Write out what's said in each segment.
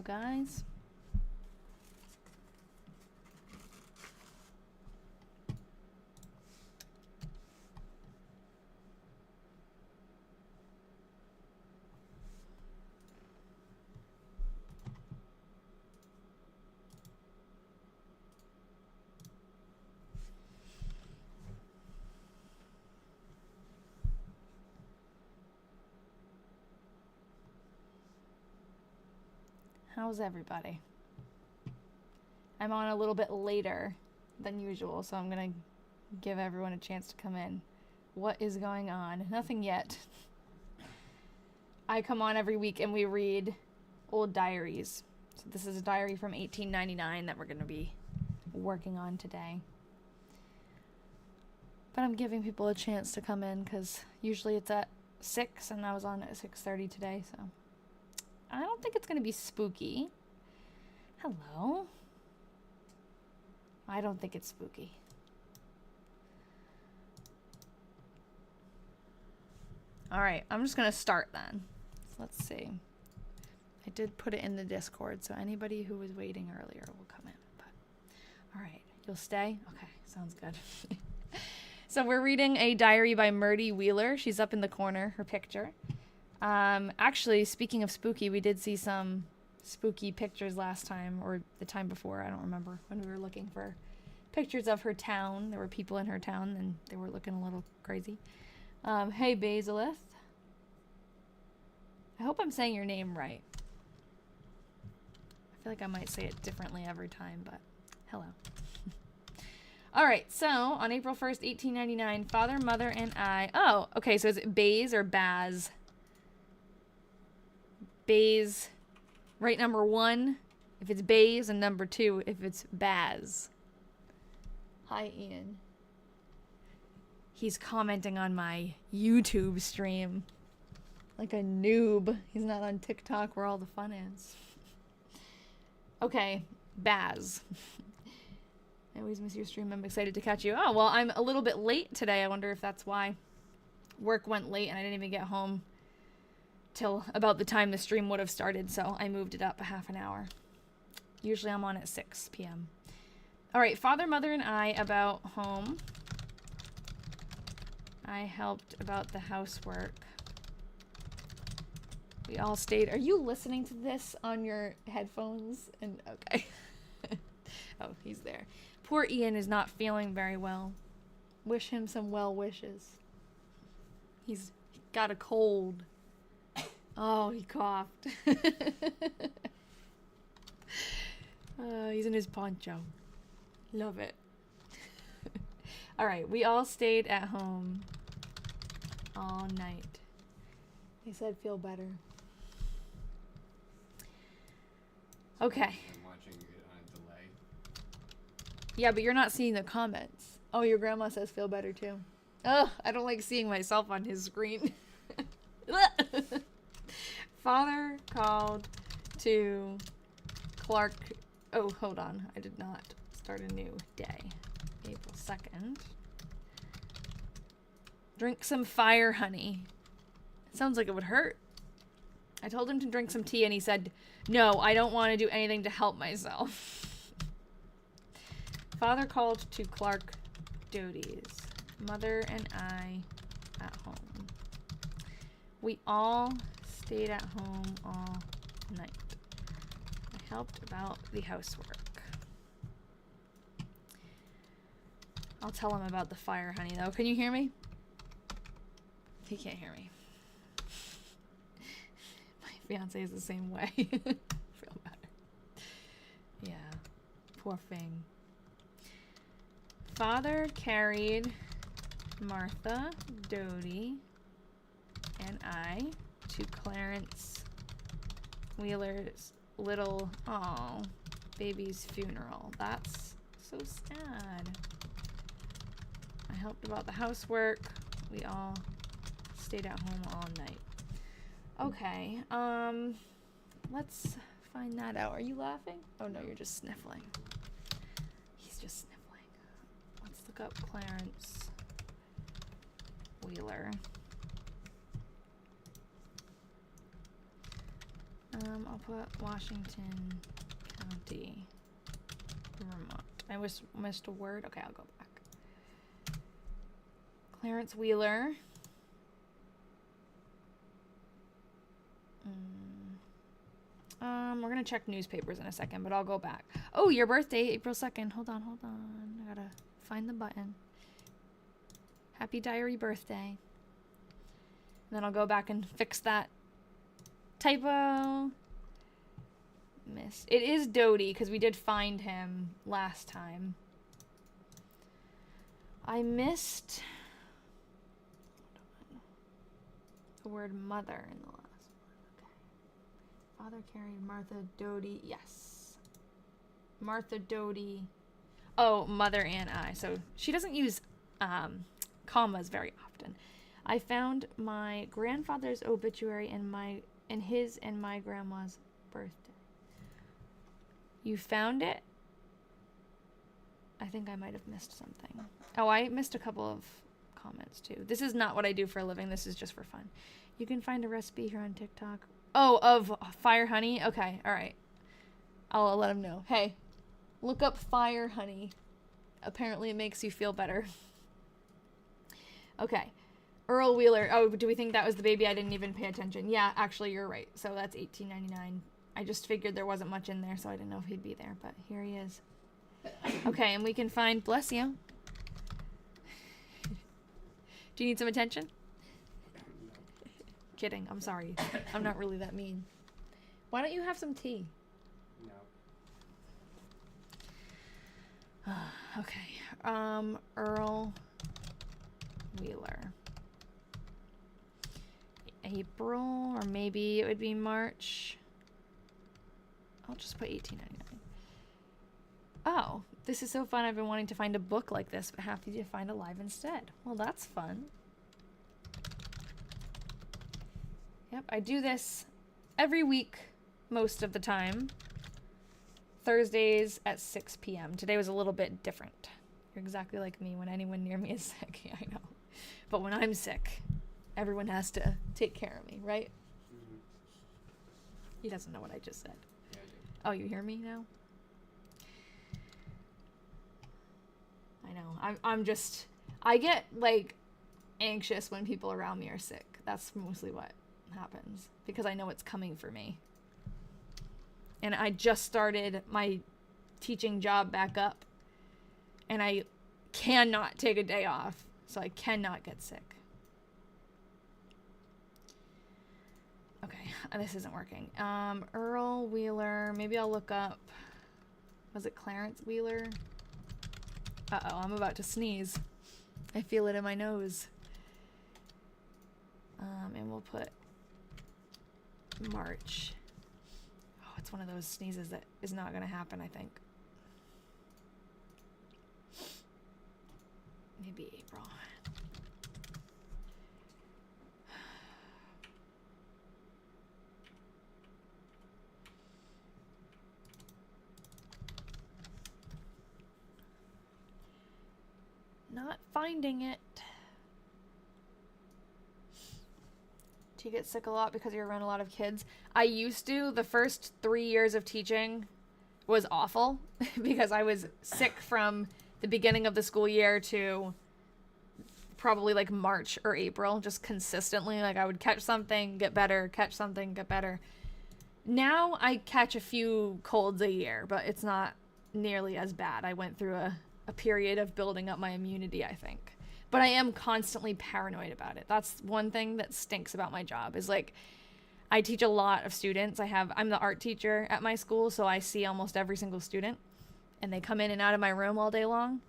guys. How's everybody? I'm on a little bit later than usual, so I'm gonna give everyone a chance to come in. What is going on? Nothing yet. I come on every week and we read old diaries. So this is a diary from 1899 that we're gonna be working on today. But I'm giving people a chance to come in because usually it's at 6 and I was on at 6:30 today, so I don't think it's going to be spooky. Hello. I don't think it's spooky. All right, I'm just going to start then. So let's see. I did put it in the Discord, so anybody who was waiting earlier will come in. But all right, you'll stay? Okay, sounds good. So we're reading a diary by Myrtie Wheeler. She's up in the corner, her picture. Actually, speaking of spooky, we did see some spooky pictures last time, or the time before, I don't remember, when we were looking for pictures of her town. There were people in her town, and they were looking a little crazy. Hey, Basilith. I hope I'm saying your name right. I feel like I might say it differently every time, but hello. All right, so on April 1st, 1899, Father, Mother, and I... Oh, okay, so is it Bays or Baz? Bays, right, number 1 if it's Bays, and number 2 if it's Baz. Hi, Ian. He's commenting on my YouTube stream like a noob. He's not on TikTok where all the fun is. Okay, Baz. I always miss your stream. I'm excited to catch you. Oh, well, I'm a little bit late today. I wonder if that's why. Work went late and I didn't even get home till about the time the stream would have started, so I moved it up a half an hour. Usually I'm on at 6 p.m. All right, Father, Mother, and I about home. I helped about the housework. We all stayed. Are you listening to this on your headphones? And okay. Oh, he's there. Poor Ian is not feeling very well. Wish him some well wishes. He's got a cold. Oh, he coughed. He's in his poncho. Love it. All right, we all stayed at home all night. He said feel better. Okay. I'm watching it on a delay. Yeah, but you're not seeing the comments. Oh, your grandma says feel better too. Ugh, I don't like seeing myself on his screen. Father called to Clark. Oh, hold on. I did not start a new day. April 2nd. Drink some fire honey. It sounds like it would hurt. I told him to drink some tea and he said, no, I don't want to do anything to help myself. Father called to Clark Doty's. Mother and I at home. We all stayed at home all night. I helped about the housework. I'll tell him about the fire honey though. Can you hear me? He can't hear me. My fiance is the same way. Feel better. Yeah. Poor thing. Father carried Martha, Doty, and I to Clarence Wheeler's little, baby's funeral. That's so sad. I helped about the housework. We all stayed at home all night. Okay, let's find that out. Are you laughing? Oh no, you're just sniffling. He's just sniffling. Let's look up Clarence Wheeler. I'll put Washington County, Vermont. I missed a word. Okay, I'll go back. Clarence Wheeler. We're gonna check newspapers in a second, but I'll go back. Oh, your birthday, April 2nd. Hold on. I gotta find the button. Happy diary birthday. And then I'll go back and fix that typo. Missed. It is Doty, because we did find him last time. I missed the word mother in the last one. Okay. Father carried Martha Doty. Yes. Martha Doty. Oh, mother and I. So she doesn't use commas very often. I found my grandfather's obituary and his and my grandma's birthday. You found it? I think I might have missed something. Oh, I missed a couple of comments too. This is not what I do for a living. This is just for fun. You can find a recipe here on TikTok. Oh, of fire honey? Okay, all right. I'll let him know. Hey, look up fire honey. Apparently it makes you feel better. Okay. Earl Wheeler. Oh, do we think that was the baby? I didn't even pay attention. Yeah, actually, you're right. So that's $18.99. I just figured there wasn't much in there, so I didn't know if he'd be there, but here he is. Okay, and we can find... Bless you. Do you need some attention? Kidding. I'm sorry. I'm not really that mean. Why don't you have some tea? No. Okay. Earl Wheeler. April, or maybe it would be March. I'll just put $18.99. Oh, this is so fun. I've been wanting to find a book like this, but happy to find a live instead. Well, that's fun. Yep, I do this every week, most of the time. Thursdays at 6 p.m. Today was a little bit different. You're exactly like me when anyone near me is sick. Yeah, I know. But when I'm sick, everyone has to take care of me, right? Mm-hmm. He doesn't know what I just said. Yeah, I do. Oh, you hear me now? I know. I get, like, anxious when people around me are sick. That's mostly what happens. Because I know it's coming for me. And I just started my teaching job back up. And I cannot take a day off. So I cannot get sick. Okay, this isn't working. Earl Wheeler. Maybe I'll look up... Was it Clarence Wheeler? Uh-oh, I'm about to sneeze. I feel it in my nose. And we'll put March. Oh, it's one of those sneezes that is not going to happen, I think. Maybe April. Not finding it. Do you get sick a lot because you're around a lot of kids? I used to. The first 3 years of teaching was awful because I was sick from the beginning of the school year to probably like March or April, just consistently. Like I would catch something, get better, catch something, get better. Now I catch a few colds a year, but it's not nearly as bad. I went through a period of building up my immunity, I think. But I am constantly paranoid about it. That's one thing that stinks about my job is like I teach a lot of students. I'm the art teacher at my school, so I see almost every single student and they come in and out of my room all day long.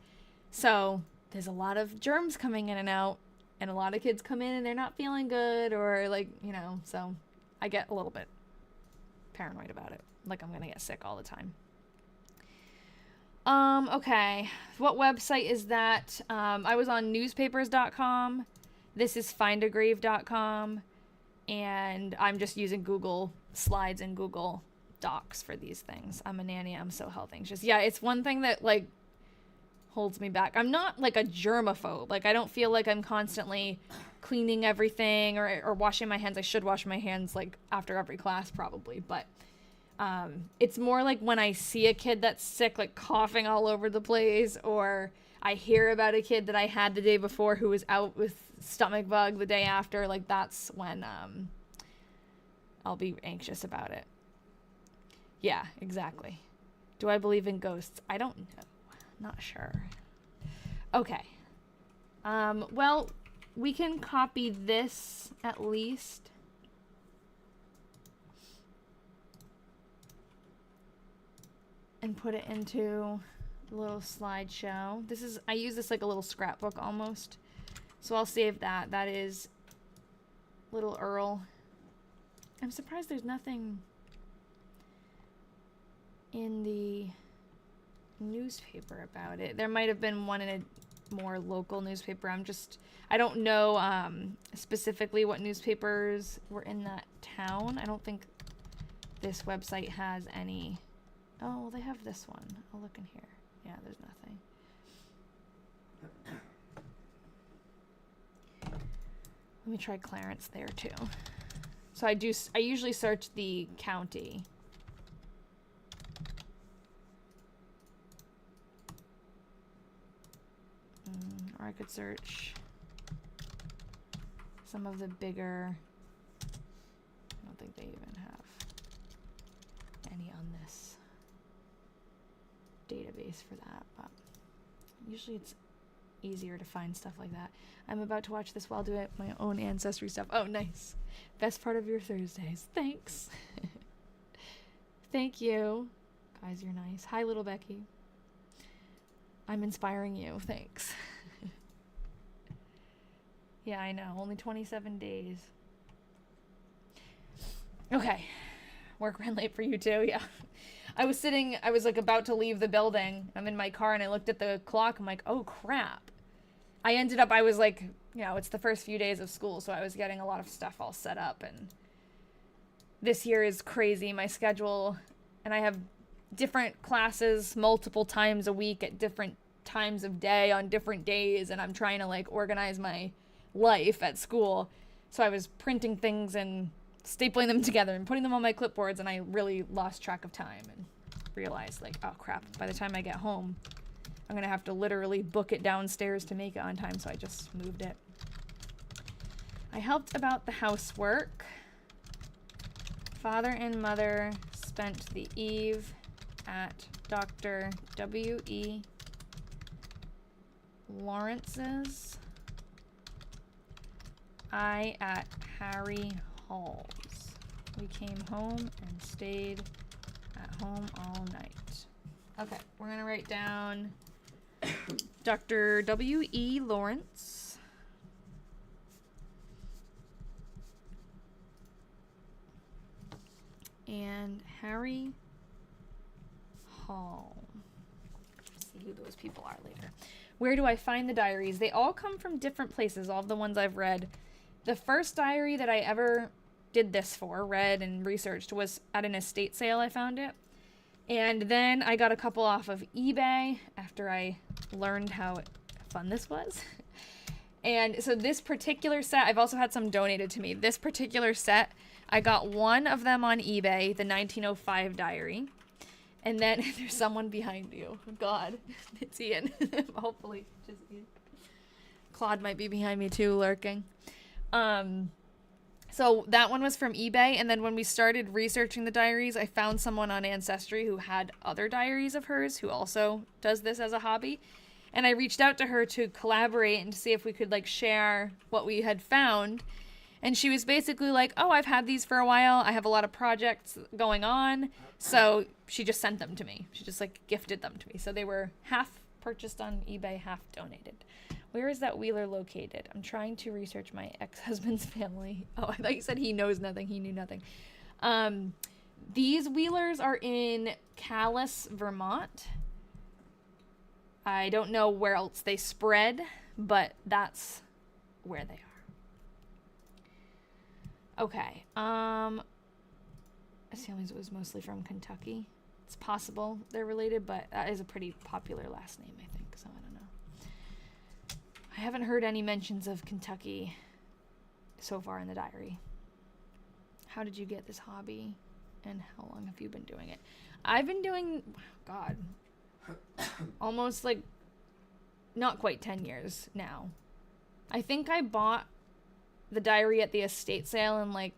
So there's a lot of germs coming in and out and a lot of kids come in and they're not feeling good or like, you know, so I get a little bit paranoid about it. Like I'm going to get sick all the time. Okay. What website is that? I was on newspapers.com. This is findagrave.com. And I'm just using Google Slides and Google Docs for these things. I'm a nanny. I'm so health anxious. Yeah, it's one thing that, like, holds me back. I'm not like a germaphobe. Like I don't feel like I'm constantly cleaning everything or washing my hands. I should wash my hands like after every class probably, but it's more like when I see a kid that's sick, like coughing all over the place, or I hear about a kid that I had the day before who was out with stomach bug the day after, like that's when I'll be anxious about it. Yeah, exactly. Do I believe in ghosts? I don't know. Not sure. Okay. Well, we can copy this at least. And put it into a little slideshow. I use this like a little scrapbook almost. So I'll save that. That is Little Earl. I'm surprised there's nothing in the newspaper about it. There might have been one in a more local newspaper. I don't know specifically what newspapers were in that town. I don't think this website has any. Oh, they have this one. I'll look in here. Yeah, there's nothing. Let me try Clarence there too. So I usually search the county. Or I could search some of the bigger. I don't think they even have any on this database for that, but usually it's easier to find stuff like that. I'm about to watch this while doing my own ancestry stuff. Oh, nice. Best part of your Thursdays. Thanks. Thank you. Guys, you're nice. Hi, little Becky. I'm inspiring you. Thanks. Yeah, I know. Only 27 days. Okay. Work ran late for you too. Yeah. I was like about to leave the building. I'm in my car and I looked at the clock. I'm like, oh crap. I was like, it's the first few days of school, so I was getting a lot of stuff all set up, and this year is crazy, my schedule, and I have different classes multiple times a week at different times of day on different days, and I'm trying to like organize my life at school. So I was printing things and stapling them together and putting them on my clipboards, and I really lost track of time and realized like, oh crap, by the time I get home I'm gonna have to literally book it downstairs to make it on time, so I just moved it. I helped about the housework. Father and mother spent the eve at Dr. W.E. Lawrence's. I at Harry Hall's. We came home and stayed at home all night. Okay, we're gonna write down Dr. W.E. Lawrence. And Harry Hall. Let's see who those people are later. Where do I find the diaries? They all come from different places, all of the ones I've read. The first diary that I ever did this for, read and researched, was at an estate sale. I found it. And then I got a couple off of eBay after I learned how fun this was. And so this particular set, I've also had some donated to me. This particular set, I got one of them on eBay, the 1905 diary. And then there's someone behind you. God, it's Ian. Hopefully, just Ian. Claude might be behind me too, lurking. So that one was from eBay, and then when we started researching the diaries, I found someone on Ancestry who had other diaries of hers who also does this as a hobby. And I reached out to her to collaborate and to see if we could like share what we had found. And she was basically like, oh, I've had these for a while. I have a lot of projects going on. So she just sent them to me. She just like gifted them to me. So they were half purchased on eBay, half donated. Where is that Wheeler located? I'm trying to research my ex-husband's family. Oh, I thought you said he knows nothing. He knew nothing. These Wheelers are in Calais, Vermont. I don't know where else they spread, but that's where they are. Okay. Assumes it was mostly from Kentucky. It's possible they're related, but that is a pretty popular last name, I think, so I don't know. I haven't heard any mentions of Kentucky so far in the diary. How did you get this hobby, and how long have you been doing it? I've been doing, God, almost like not quite 10 years now. I think I bought the diary at the estate sale in like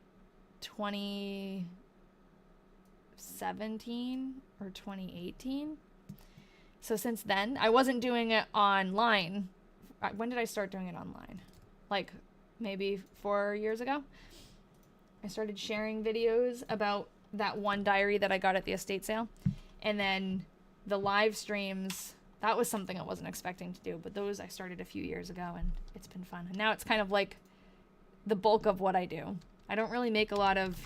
2017 or 2018. So since then, I wasn't doing it online. When did I start doing it online? Like maybe 4 years ago. I started sharing videos about that one diary that I got at the estate sale. And then the live streams, that was something I wasn't expecting to do, but those I started a few years ago, and it's been fun. And now it's kind of like the bulk of what I do. I don't really make a lot of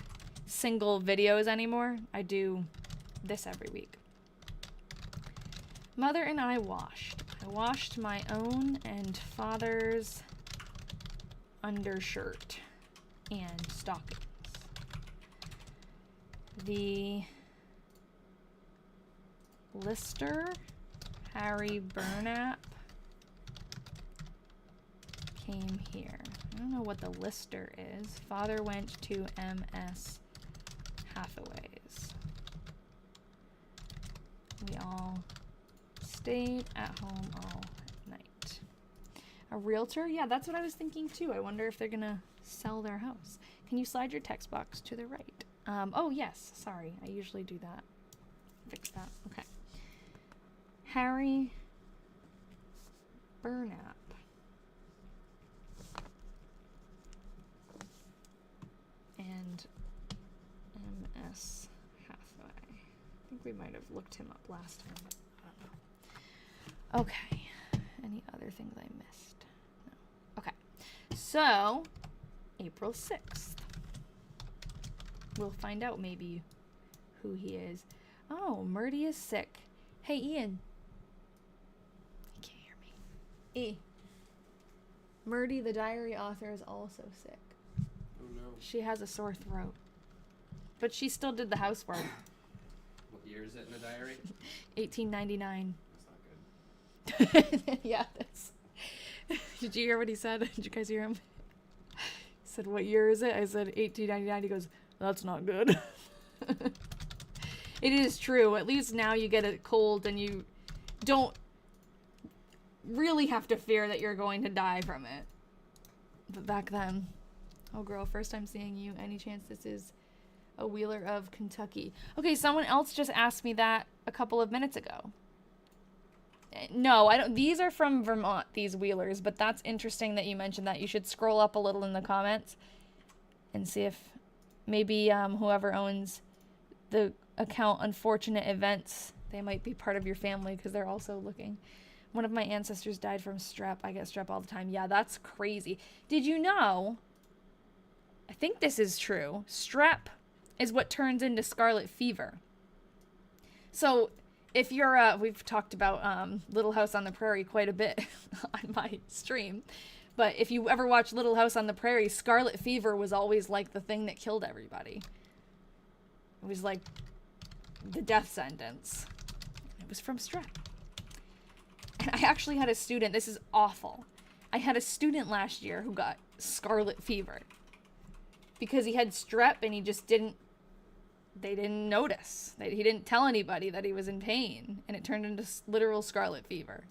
single videos anymore. I do this every week. Mother and I washed. I washed my own and father's undershirt and stockings. The Lister Harry Burnap came here. I don't know what the Lister is. Father went to MS Hathaway's. We all stayed at home all night. A realtor? Yeah, that's what I was thinking too. I wonder if they're gonna sell their house. Can you slide your text box to the right? Oh yes, sorry. I usually do that. Fix that. Okay. Harry Burnap. And MS Hathaway. I think we might have looked him up last time, but I don't know. Okay. Any other things I missed? No. Okay. So, April 6th. We'll find out maybe who he is. Oh, Myrtie is sick. Hey, Ian. He can't hear me. E. Myrtie, the diary author, is also sick. Oh no. She has a sore throat. But she still did the housework. What year is it in the diary? 1899. That's not good. Yeah, that's... Did you hear what he said? Did you guys hear him? He said, what year is it? I said, 1899. He goes, that's not good. It is true. At least now you get a cold and you don't really have to fear that you're going to die from it. But back then... Oh, girl, first time seeing you. Any chance this is a Wheeler of Kentucky? Okay, someone else just asked me that a couple of minutes ago. No, I don't. These are from Vermont, these Wheelers, but that's interesting that you mentioned that. You should scroll up a little in the comments and see if maybe whoever owns the account Unfortunate Events, they might be part of your family because they're also looking. One of my ancestors died from strep. I get strep all the time. Yeah, that's crazy. Did you know... I think this is true. Strep is what turns into scarlet fever. So if you're, we've talked about Little House on the Prairie quite a bit on my stream. But if you ever watch Little House on the Prairie, scarlet fever was always like the thing that killed everybody. It was like the death sentence. It was from strep. And I actually had a student, this is awful. I had a student last year who got scarlet fever. Because he had strep and he just didn't, they didn't notice. He didn't tell anybody that he was in pain. And it turned into literal scarlet fever.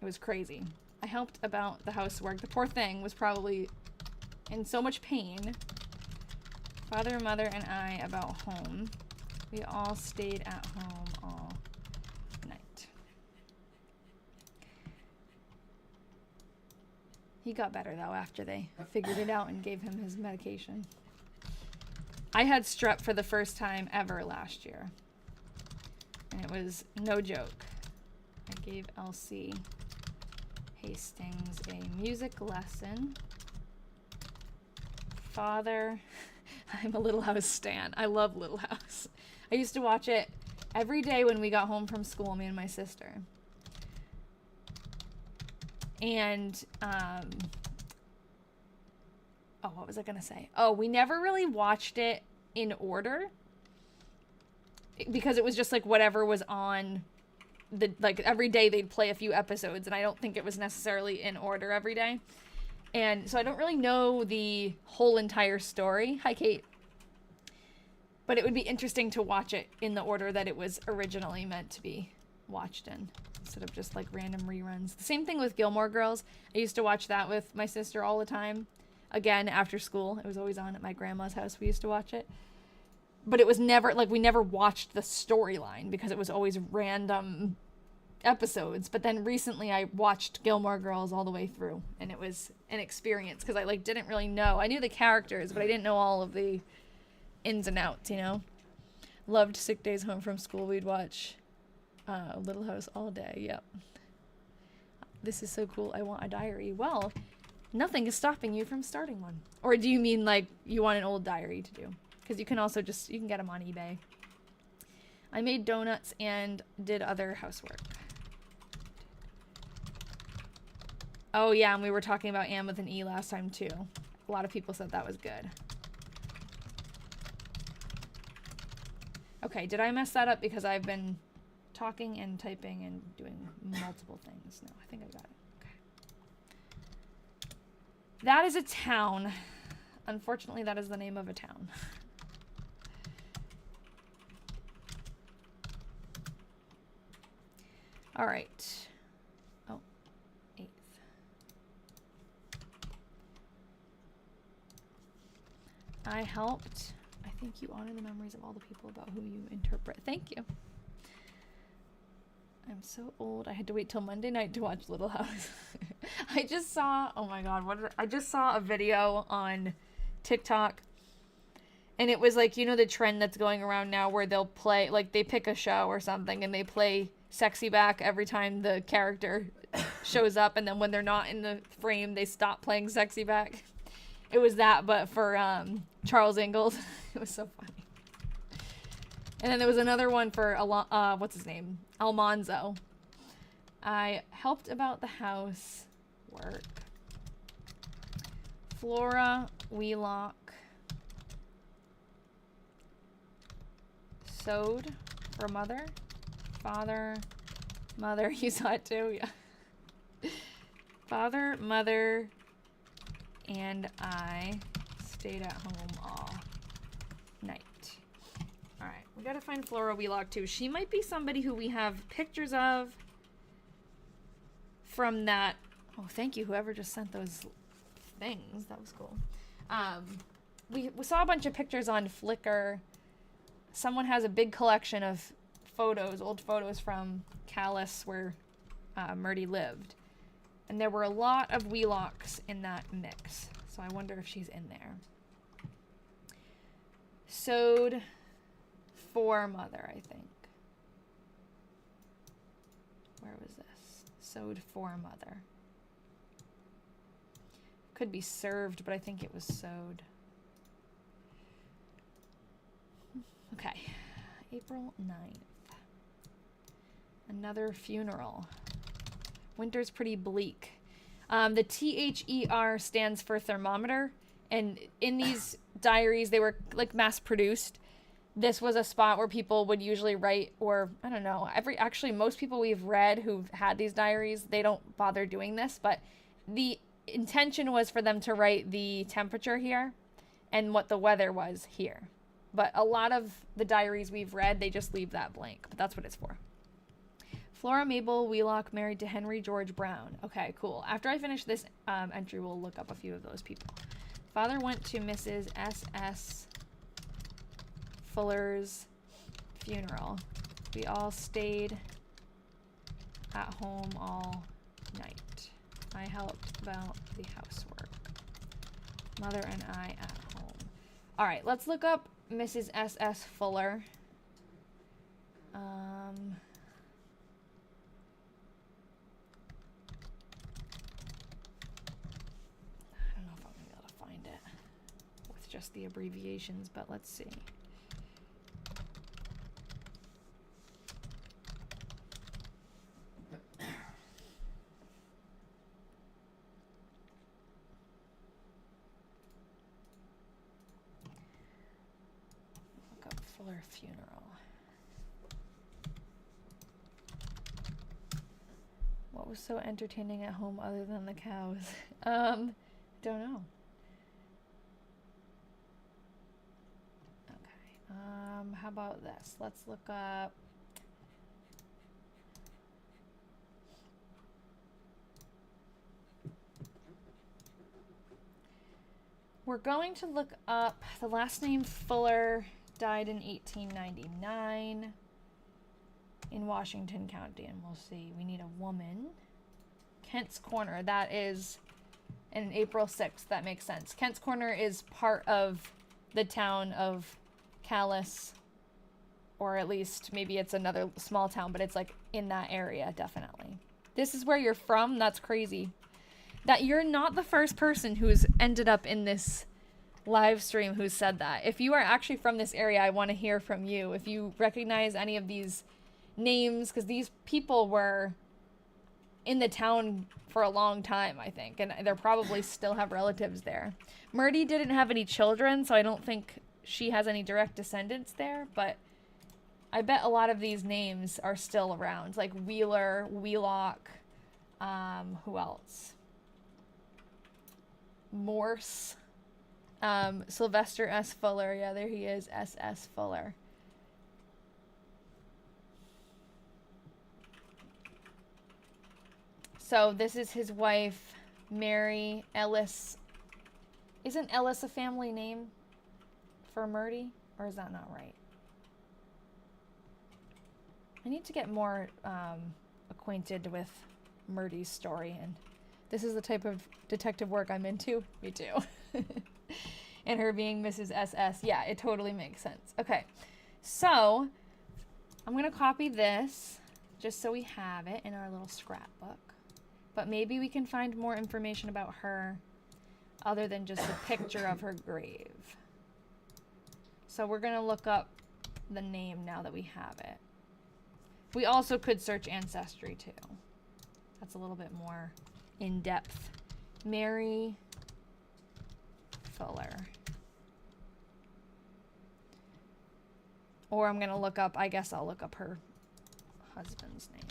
It was crazy. I helped about the housework. The poor thing was probably in so much pain. Father, mother, and I about home. We all stayed at home all night. He got better, though, after they figured it out and gave him his medication. I had strep for the first time ever last year. And it was no joke. I gave Elsie Hastings a music lesson. Father, I'm a Little House stan. I love Little House. I used to watch it every day when we got home from school, me and my sister. And, oh, what was I gonna say? Oh, we never really watched it in order. because it was just like whatever was on the, like every day they'd play a few episodes, and I don't think it was necessarily in order every day. And so I don't really know the whole entire story. Hi, Kate. But it would be interesting to watch it in the order that it was originally meant to be watched in, instead of just like random reruns. The same thing with Gilmore Girls. I used to watch that with my sister all the time. Again, after school. It was always on at my grandma's house. We used to watch it. But it was never, like, we never watched the storyline because it was always random episodes. But then recently I watched Gilmore Girls all the way through, and it was an experience because I, like, didn't really know. I knew the characters, but I didn't know all of the ins and outs, you know? Loved Sick Days Home from School. We'd watch Little House all day. Yep. This is so cool. I want a diary. Well, nothing is stopping you from starting one. Or do you mean, like, you want an old diary to do? Because you can also just, you can get them on eBay. I made donuts and did other housework. Oh, yeah, and we were talking about Anne with an E last time, too. A lot of people said that was good. Okay, did I mess that up because I've been talking and typing and doing multiple things? No, I think I got it. Okay. That is a town. Unfortunately, that is the name of a town. All right. Oh, 8th. I helped. I think you honor the memories of all the people about who you interpret. Thank you. I'm so old. I had to wait till Monday night to watch Little House. I just saw, oh my God, I just saw a video on TikTok. And it was like, you know, the trend that's going around now where they'll play, like they pick a show or something and they play Sexy Back every time the character shows up, and then when they're not in the frame they stop playing Sexy Back. It was that, but for Charles Ingalls. It was so funny. And then there was another one for what's his name, Almanzo. I helped about the house work. Flora Wheelock sewed for mother. Father, mother, you saw it too, yeah. Father, mother, and I stayed at home all night. All right, we gotta find Flora Wheelock too. She might be somebody who we have pictures of from that. Oh, thank you, whoever just sent those things. That was cool. We saw a bunch of pictures on Flickr. Someone has a big collection of photos, old photos from Calais where Myrtie lived. And there were a lot of Wheelocks in that mix. So I wonder if she's in there. Sewed for mother, I think. Where was this? Sewed for mother. Could be served, but I think it was sewed. Okay. April 9th. Another funeral. Winter's pretty bleak. The THER stands for thermometer, and in these diaries, they were like mass produced. This was a spot where people would usually write, or I don't know, actually most people we've read who've had these diaries, they don't bother doing this, but the intention was for them to write the temperature here and what the weather was here. But a lot of the diaries we've read, they just leave that blank, but that's what it's for. Flora Mabel Wheelock married to Henry George Brown. Okay, cool. After I finish this entry, we'll look up a few of those people. Father went to Mrs. S.S. Fuller's funeral. We all stayed at home all night. I helped about the housework. Mother and I at home. All right, let's look up Mrs. S.S. Fuller. Just the abbreviations, but let's see. Look up Fuller funeral. was so entertaining at home other than the cows? Don't know. Okay. How about this? Let's look up. We're going to look up the last name Fuller, died in 1899 in Washington County, and we'll see. We need a woman. Kent's Corner, that is in April 6th. That makes sense. Kent's Corner is part of the town of Calais, or at least maybe it's another small town, but it's like in that area, definitely. This is where you're from? That's crazy. That you're not the first person who's ended up in this live stream who said that. If you are actually from this area, I want to hear from you. If you recognize any of these names, because these people were in the town for a long time, I think, and they probably still have relatives there. Myrtie didn't have any children, so I don't think she has any direct descendants there, but I bet a lot of these names are still around, like Wheeler, Wheelock, who else? Morse, Sylvester S. Fuller. Yeah, there he is, S.S. Fuller. So this is his wife, Mary Ellis. Isn't Ellis a family name for Myrtie? Or is that not right? I need to get more acquainted with Myrtie's story, and this is the type of detective work I'm into. Me too. And her being Mrs. S.S. Yeah, it totally makes sense. Okay, so I'm going to copy this just so we have it in our little scrapbook. But maybe we can find more information about her other than just a picture of her grave. So we're going to look up the name now that we have it. We also could search Ancestry too. That's a little bit more in-depth. Mary Fuller. Or I'm going to look up, I guess I'll look up her husband's name.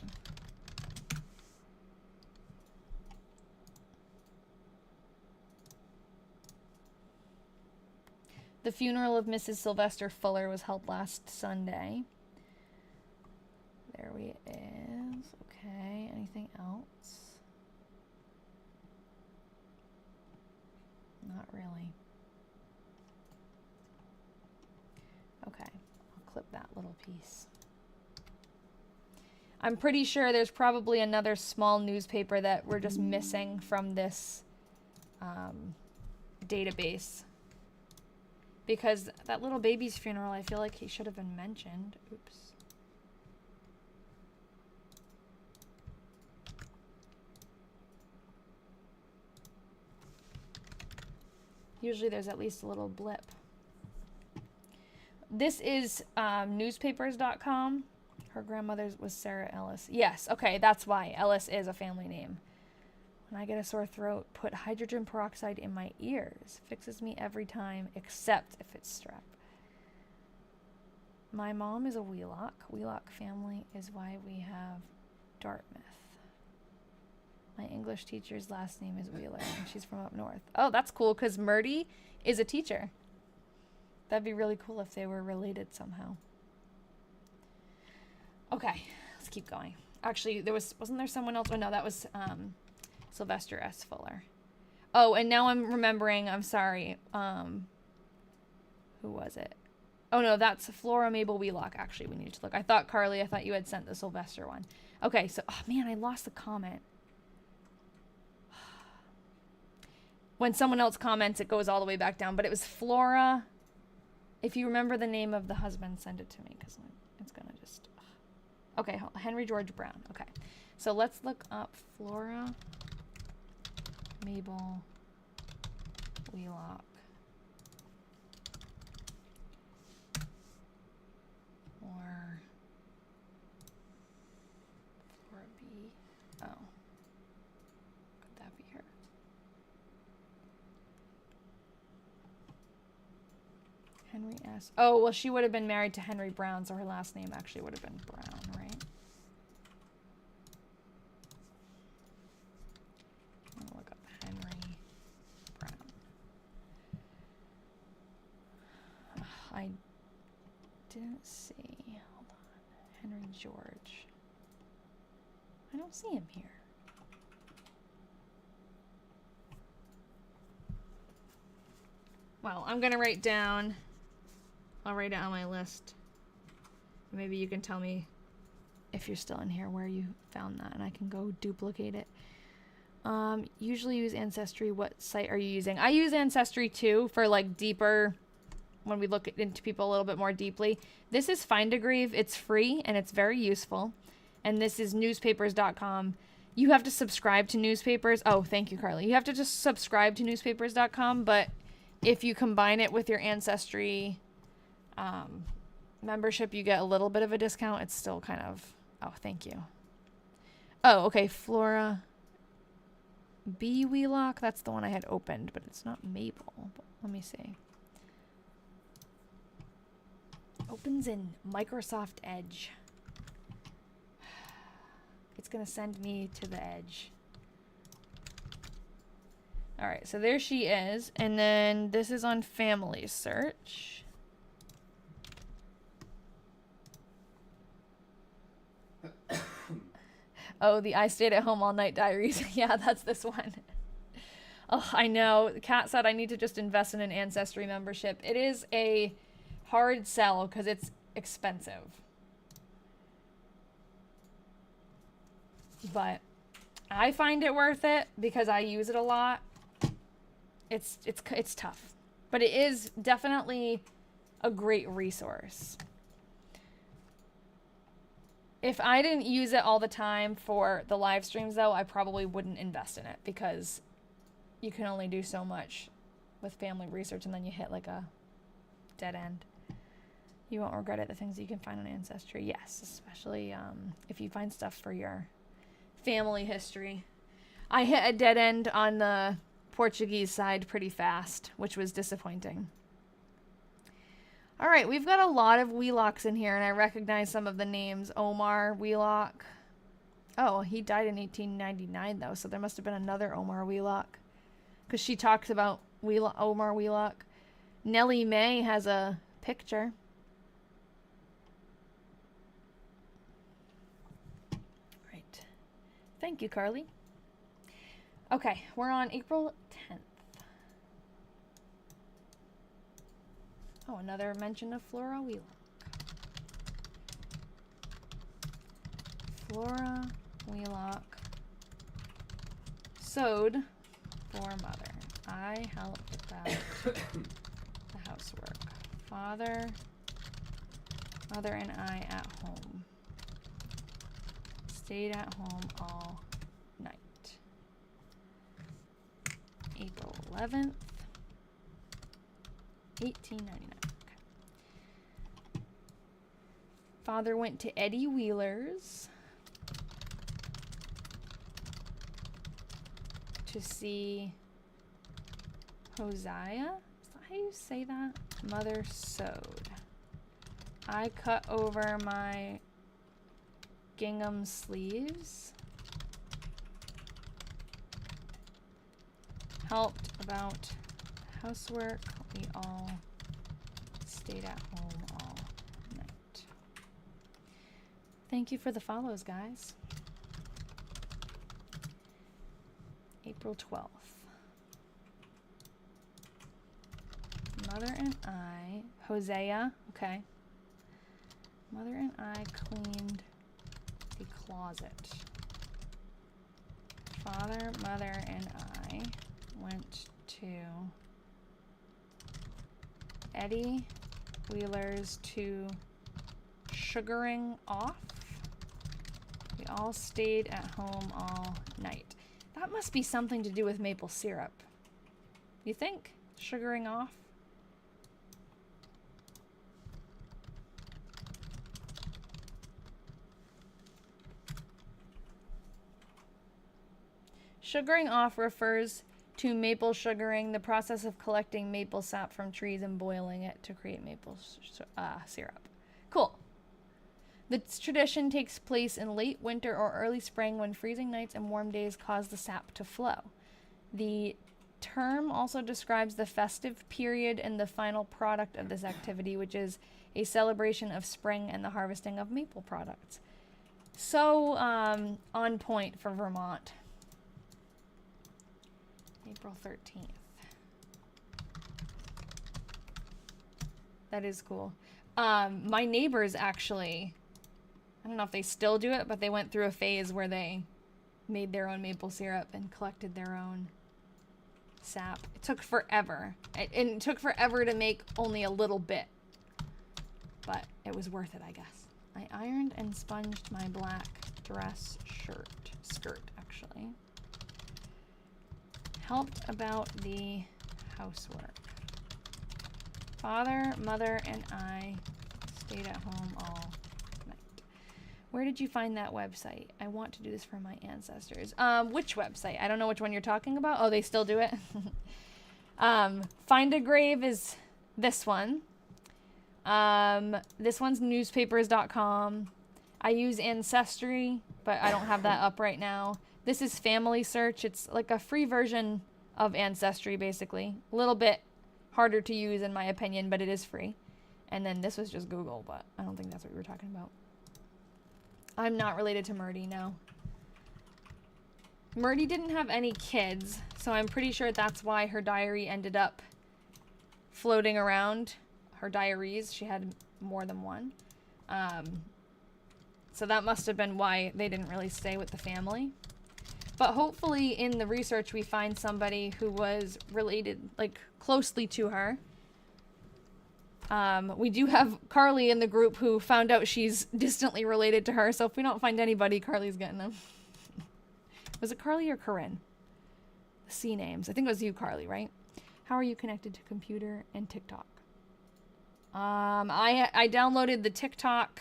The funeral of Mrs. Sylvester Fuller was held last Sunday. There we is. Okay, anything else? Not really. Okay, I'll clip that little piece. I'm pretty sure there's probably another small newspaper that we're just missing from this database. Because that little baby's funeral, I feel like he should have been mentioned. Oops. Usually there's at least a little blip. This is newspapers.com. Her grandmother was Sarah Ellis. Yes, okay, that's why. Ellis is a family name. When I get a sore throat, put hydrogen peroxide in my ears. Fixes me every time, except if it's strep. My mom is a Wheelock. Wheelock family is why we have Dartmouth. My English teacher's last name is Wheeler, and she's from up north. Oh, that's cool, because Myrtie is a teacher. That'd be really cool if they were related somehow. Okay, let's keep going. Actually, wasn't there someone else? Oh, no, that was Sylvester S. Fuller. Oh, and now I'm remembering, I'm sorry. Who was it? Oh, no, that's Flora Mabel Wheelock, actually, we need to look. I thought, Carly, I thought you had sent the Sylvester one. Okay, so, oh, man, I lost the comment. When someone else comments, it goes all the way back down. But it was Flora. If you remember the name of the husband, send it to me, because it's going to just... Okay, Henry George Brown. Okay, so let's look up Flora Mabel Wheelock. Or Flora B. Oh. Could that be her? Henry S. Oh, well, she would have been married to Henry Brown, so her last name actually would have been Brown, right? Let's see. Hold on. Henry George. I don't see him here. Well, I'm going to write down. I'll write it on my list. Maybe you can tell me if you're still in here where you found that, and I can go duplicate it. Usually use Ancestry. What site are you using? I use Ancestry too for like deeper, when we look into people a little bit more deeply. This is Find a Grave. It's free and it's very useful. And this is newspapers.com. You have to subscribe to newspapers. Oh, thank you, Carly. You have to just subscribe to newspapers.com, but if you combine it with your Ancestry membership, you get a little bit of a discount. It's still kind of... Oh, thank you. Oh, okay. Flora B. Wheelock. That's the one I had opened, but it's not Mabel. But let me see. Opens in Microsoft Edge. It's going to send me to the edge. All right, so there she is. And then this is on Family Search. Oh, the I Stayed at Home All Night Diaries. Yeah, that's this one. Oh, I know. Kat said I need to just invest in an Ancestry membership. It is a hard sell because it's expensive. But I find it worth it because I use it a lot. It's tough. But it is definitely a great resource. If I didn't use it all the time for the live streams, though, I probably wouldn't invest in it because you can only do so much with family research and then you hit like a dead end. You won't regret it, the things you can find on Ancestry. Yes, especially if you find stuff for your family history. I hit a dead end on the Portuguese side pretty fast, which was disappointing. All right, we've got a lot of Wheelocks in here, and I recognize some of the names. Omar Wheelock. Oh, he died in 1899, though, so there must have been another Omar Wheelock, because she talks about Omar Wheelock. Nellie Mae has a picture. Right. Thank you, Carly. Okay, we're on April 10th. Oh, another mention of Flora Wheelock. Flora Wheelock sewed for mother. I helped about the housework. Mother and I at home. Stayed at home all night. April 11th, 1899. Okay. Father went to Eddie Wheeler's to see Hosea. Is that how you say that? Mother sewed. I cut over my gingham sleeves. Helped about housework. We all stayed at home all night. Thank you for the follows, guys. April 12th. Mother and I, Hosea, okay. Mother and I cleaned the closet. Father, mother, and I went to Eddie Wheeler's to sugaring off. We all stayed at home all night. That must be something to do with maple syrup. You think? Sugaring off? Sugaring off refers to maple sugaring, the process of collecting maple sap from trees and boiling it to create maple syrup. Cool. This tradition takes place in late winter or early spring when freezing nights and warm days cause the sap to flow. The term also describes the festive period and the final product of this activity, which is a celebration of spring and the harvesting of maple products. So on point for Vermont. April 13th. That is cool. My neighbors actually, I don't know if they still do it, but they went through a phase where they made their own maple syrup and collected their own sap. It took forever. It took forever to make only a little bit. But it was worth it, I guess. I ironed and sponged my black dress skirt, actually. Helped about the housework. Father, mother, and I stayed at home all night. Where did you find that website? I want to do this for my ancestors. Which website? I don't know which one you're talking about. Oh, they still do it? Find a Grave is this one. This one's newspapers.com. I use Ancestry, but I don't have that up right now. This is Family Search. It's like a free version of Ancestry, basically. A little bit harder to use, in my opinion, but it is free. And then this was just Google, but I don't think that's what we were talking about. I'm not related to Myrtie, no. Myrtie didn't have any kids, so I'm pretty sure that's why her diary ended up floating around. Her diaries, she had more than one. So that must have been why they didn't really stay with the family. But hopefully in the research we find somebody who was related, like, closely to her. We do have Carly in the group who found out she's distantly related to her, so if we don't find anybody, Carly's getting them. Was it Carly or Corinne? The C names. I think it was you, Carly, right? How are you connected to computer and TikTok? I downloaded the TikTok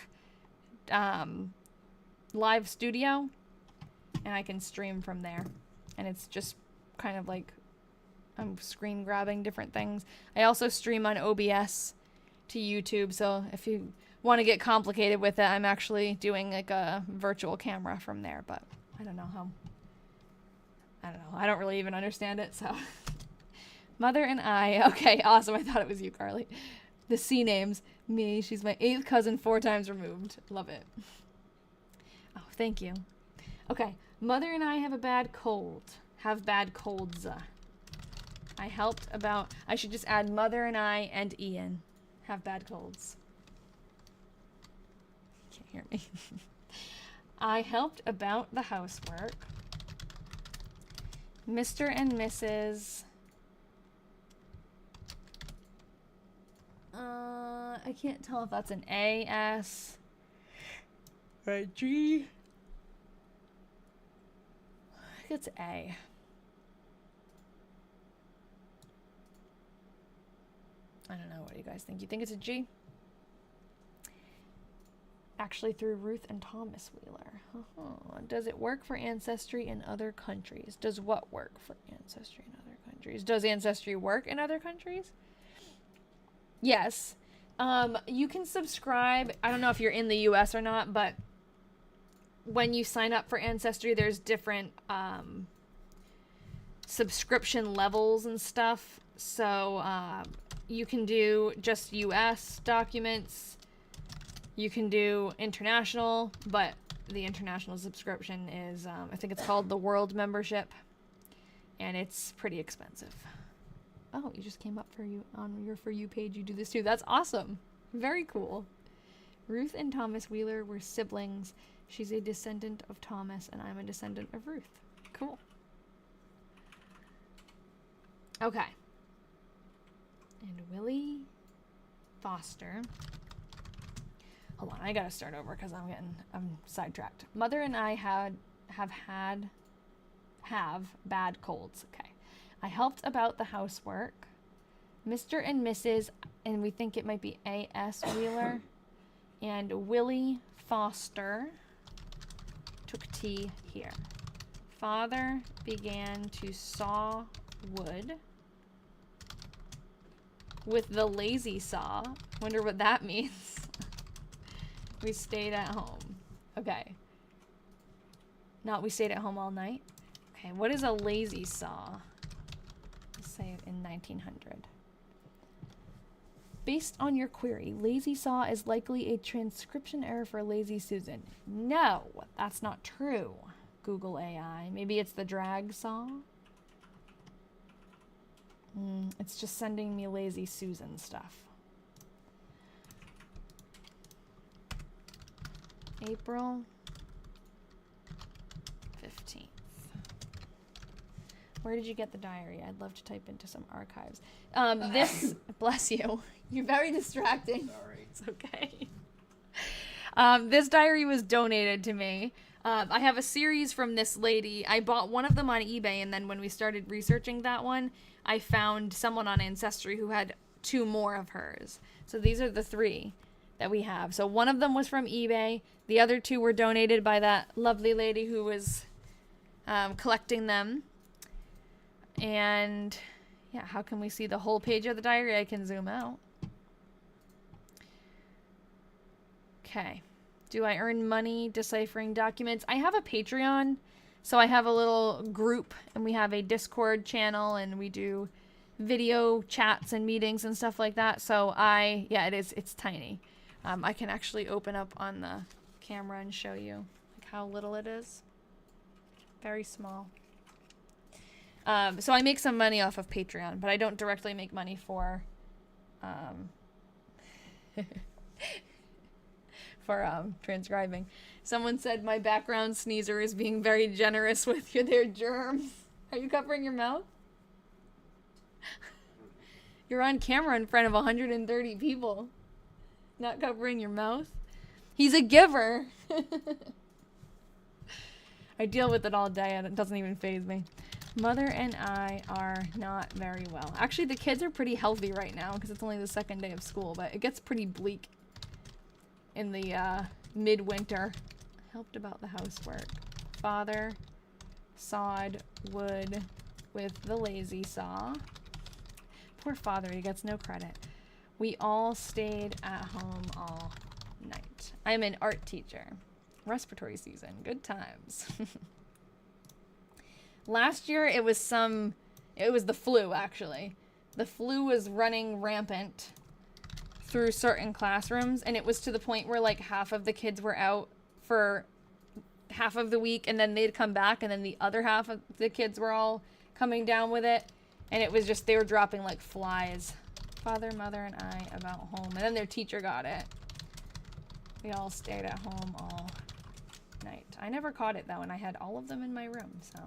live studio, and I can stream from there. And it's just kind of like I'm screen grabbing different things. I also stream on OBS to YouTube, so if you want to get complicated with it, I'm actually doing like a virtual camera from there, but I don't know how. I don't know. I don't really even understand it, so. Mother and I. Okay, awesome. I thought it was you, Carly. The C names. Me. She's my 8th cousin 4 times removed. Love it. Oh, thank you. Okay. Mother and I have a bad cold. Have bad colds. I helped about... I should just add Mother and I and Ian. Have bad colds. Can't hear me. I helped about the housework. Mr. and Mrs. I can't tell if that's an A, S, or a G. I think it's A. I don't know. What do you guys think? You think it's a G? Actually, through Ruth and Thomas Wheeler. Does it work for Ancestry in other countries? Does what work for Ancestry in other countries? Does Ancestry work in other countries? Yes. You can subscribe. I don't know if you're in the US or not, but when you sign up for Ancestry, there's different subscription levels and stuff. So you can do just US documents. You can do international, but the international subscription is, I think it's called the World Membership, and it's pretty expensive. Oh, you just came up for you on your For You page. You do this too. That's awesome. Very cool. Ruth and Thomas Wheeler were siblings. She's a descendant of Thomas, and I'm a descendant of Ruth. Cool. Okay. And Willie Foster. Hold on, I gotta start over because I'm sidetracked. Mother and I have bad colds. Okay. I helped about the housework. Mr. and Mrs. and we think it might be A.S. Wheeler and Willie Foster took tea here. Father began to saw wood with the lazy saw. Wonder what that means. We stayed at home. Okay. Not we stayed at home all night. Okay, what is a lazy saw? Let's say in 1900. Based on your query, Lazy Saw is likely a transcription error for Lazy Susan. No, that's not true. Google AI. Maybe it's the drag saw? It's just sending me Lazy Susan stuff. April 15th. Where did you get the diary? I'd love to type into some archives. This, bless you. You're very distracting. Sorry. It's okay. This diary was donated to me. I have a series from this lady. I bought one of them on eBay, and then when we started researching that one, I found someone on Ancestry who had 2 more of hers. So these are the 3 that we have. So one of them was from eBay. The other 2 were donated by that lovely lady who was collecting them. And yeah, how can we see the whole page of the diary? I can zoom out. Okay. Do I earn money deciphering documents? I have a Patreon, so I have a little group, and we have a Discord channel, and we do video chats and meetings and stuff like that. So it's tiny. I can actually open up on the camera and show you like how little it is. Very small. So I make some money off of Patreon, but I don't directly make money for transcribing. Someone said my background sneezer is being very generous with their germs. Are you covering your mouth? You're on camera in front of 130 people. Not covering your mouth? He's a giver. I deal with it all day and it doesn't even faze me. Mother and I are not very well. Actually, the kids are pretty healthy right now because it's only the 2nd day of school, but it gets pretty bleak in the midwinter. Helped about the housework. Father sawed wood with the lazy saw. Poor father, he gets no credit. We all stayed at home all night. I'm an art teacher. Respiratory season. Good times. Last year it was the flu, actually. The flu was running rampant through certain classrooms, and it was to the point where like half of the kids were out for half of the week, and then they'd come back, and then the other half of the kids were all coming down with it, and it was just, they were dropping like flies. Father, mother, and I about home, and then their teacher got it. We all stayed at home all night. I never caught it though, and I had all of them in my room, so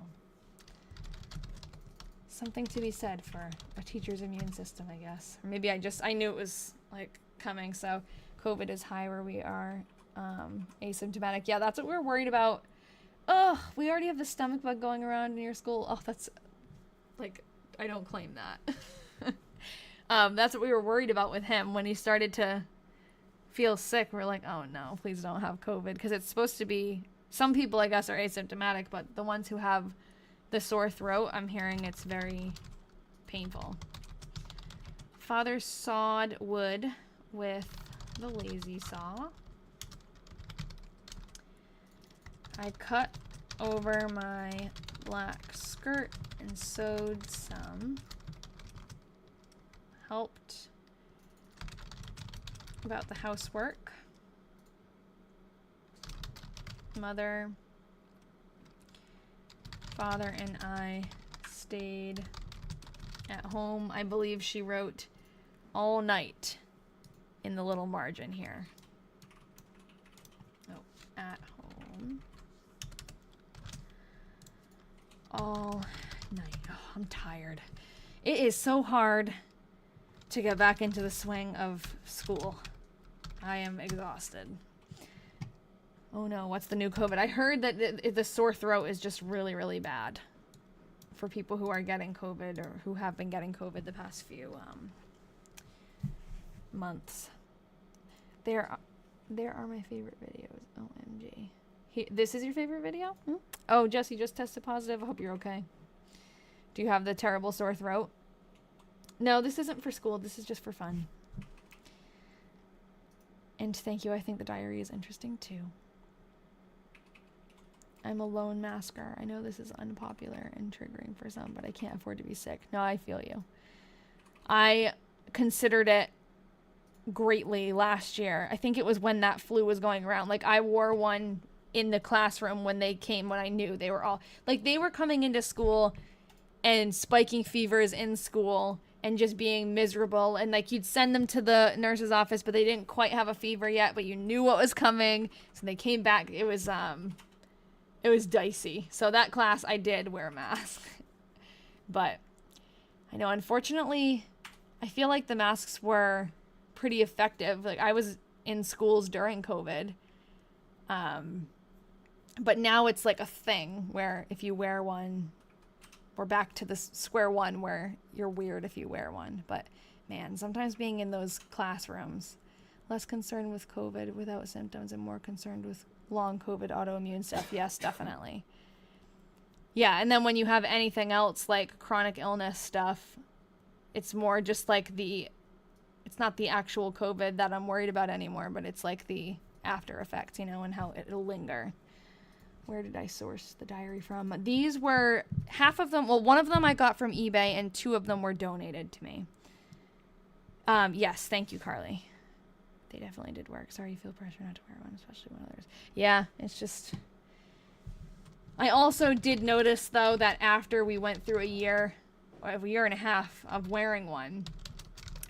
something to be said for a teacher's immune system, I guess. Or maybe I knew it was like coming, so COVID is high where we are. Asymptomatic. Yeah, that's what we're worried about. Oh, we already have the stomach bug going around in your school. Oh, that's like, I don't claim that. That's what we were worried about with him when he started to feel sick. We're like, oh no, please don't have COVID, because it's supposed to be, some people I guess are asymptomatic, but the ones who have the sore throat, I'm hearing it's very painful. Father sawed wood with the lazy saw. I cut over my black skirt and sewed some. Helped about the housework. Mother, father, and I stayed at home. I believe she wrote all night in the little margin here. Oh, at home. All night. Oh, I'm tired. It is so hard to get back into the swing of school. I am exhausted. Oh no, what's the new COVID? I heard that the sore throat is just really, really bad for people who are getting COVID or who have been getting COVID the past few months. There are my favorite videos. OMG. This is your favorite video? Oh, Jesse just tested positive. I hope you're okay. Do you have the terrible sore throat? No, this isn't for school. This is just for fun. And thank you. I think the diary is interesting too. I'm a lone masker. I know this is unpopular and triggering for some, but I can't afford to be sick. No, I feel you. I considered it greatly last year. I think it was when that flu was going around. Like, I wore one in the classroom when they came, when I knew they were all, like, they were coming into school and spiking fevers in school and just being miserable. And, like, you'd send them to the nurse's office, but they didn't quite have a fever yet, but you knew what was coming. So they came back. It was dicey. So that class, I did wear a mask. But I know, unfortunately, I feel like the masks were pretty effective. Like, I was in schools during COVID. But now it's like a thing where if you wear one, we're back to the square one where you're weird if you wear one. But man, sometimes being in those classrooms, less concerned with COVID without symptoms and more concerned with long COVID autoimmune stuff. Yes, definitely. Yeah, and then when you have anything else like chronic illness stuff, it's more just like it's not the actual COVID that I'm worried about anymore, but it's like the after effects, you know, and how it'll linger. Where did I source the diary from? These were half of them. Well, one of them I got from eBay and 2 of them were donated to me. Yes, thank you, Carly. They definitely did work. Sorry you feel pressure not to wear one, especially when others. Yeah, it's just... I also did notice, though, that after we went through a year and a half of wearing one,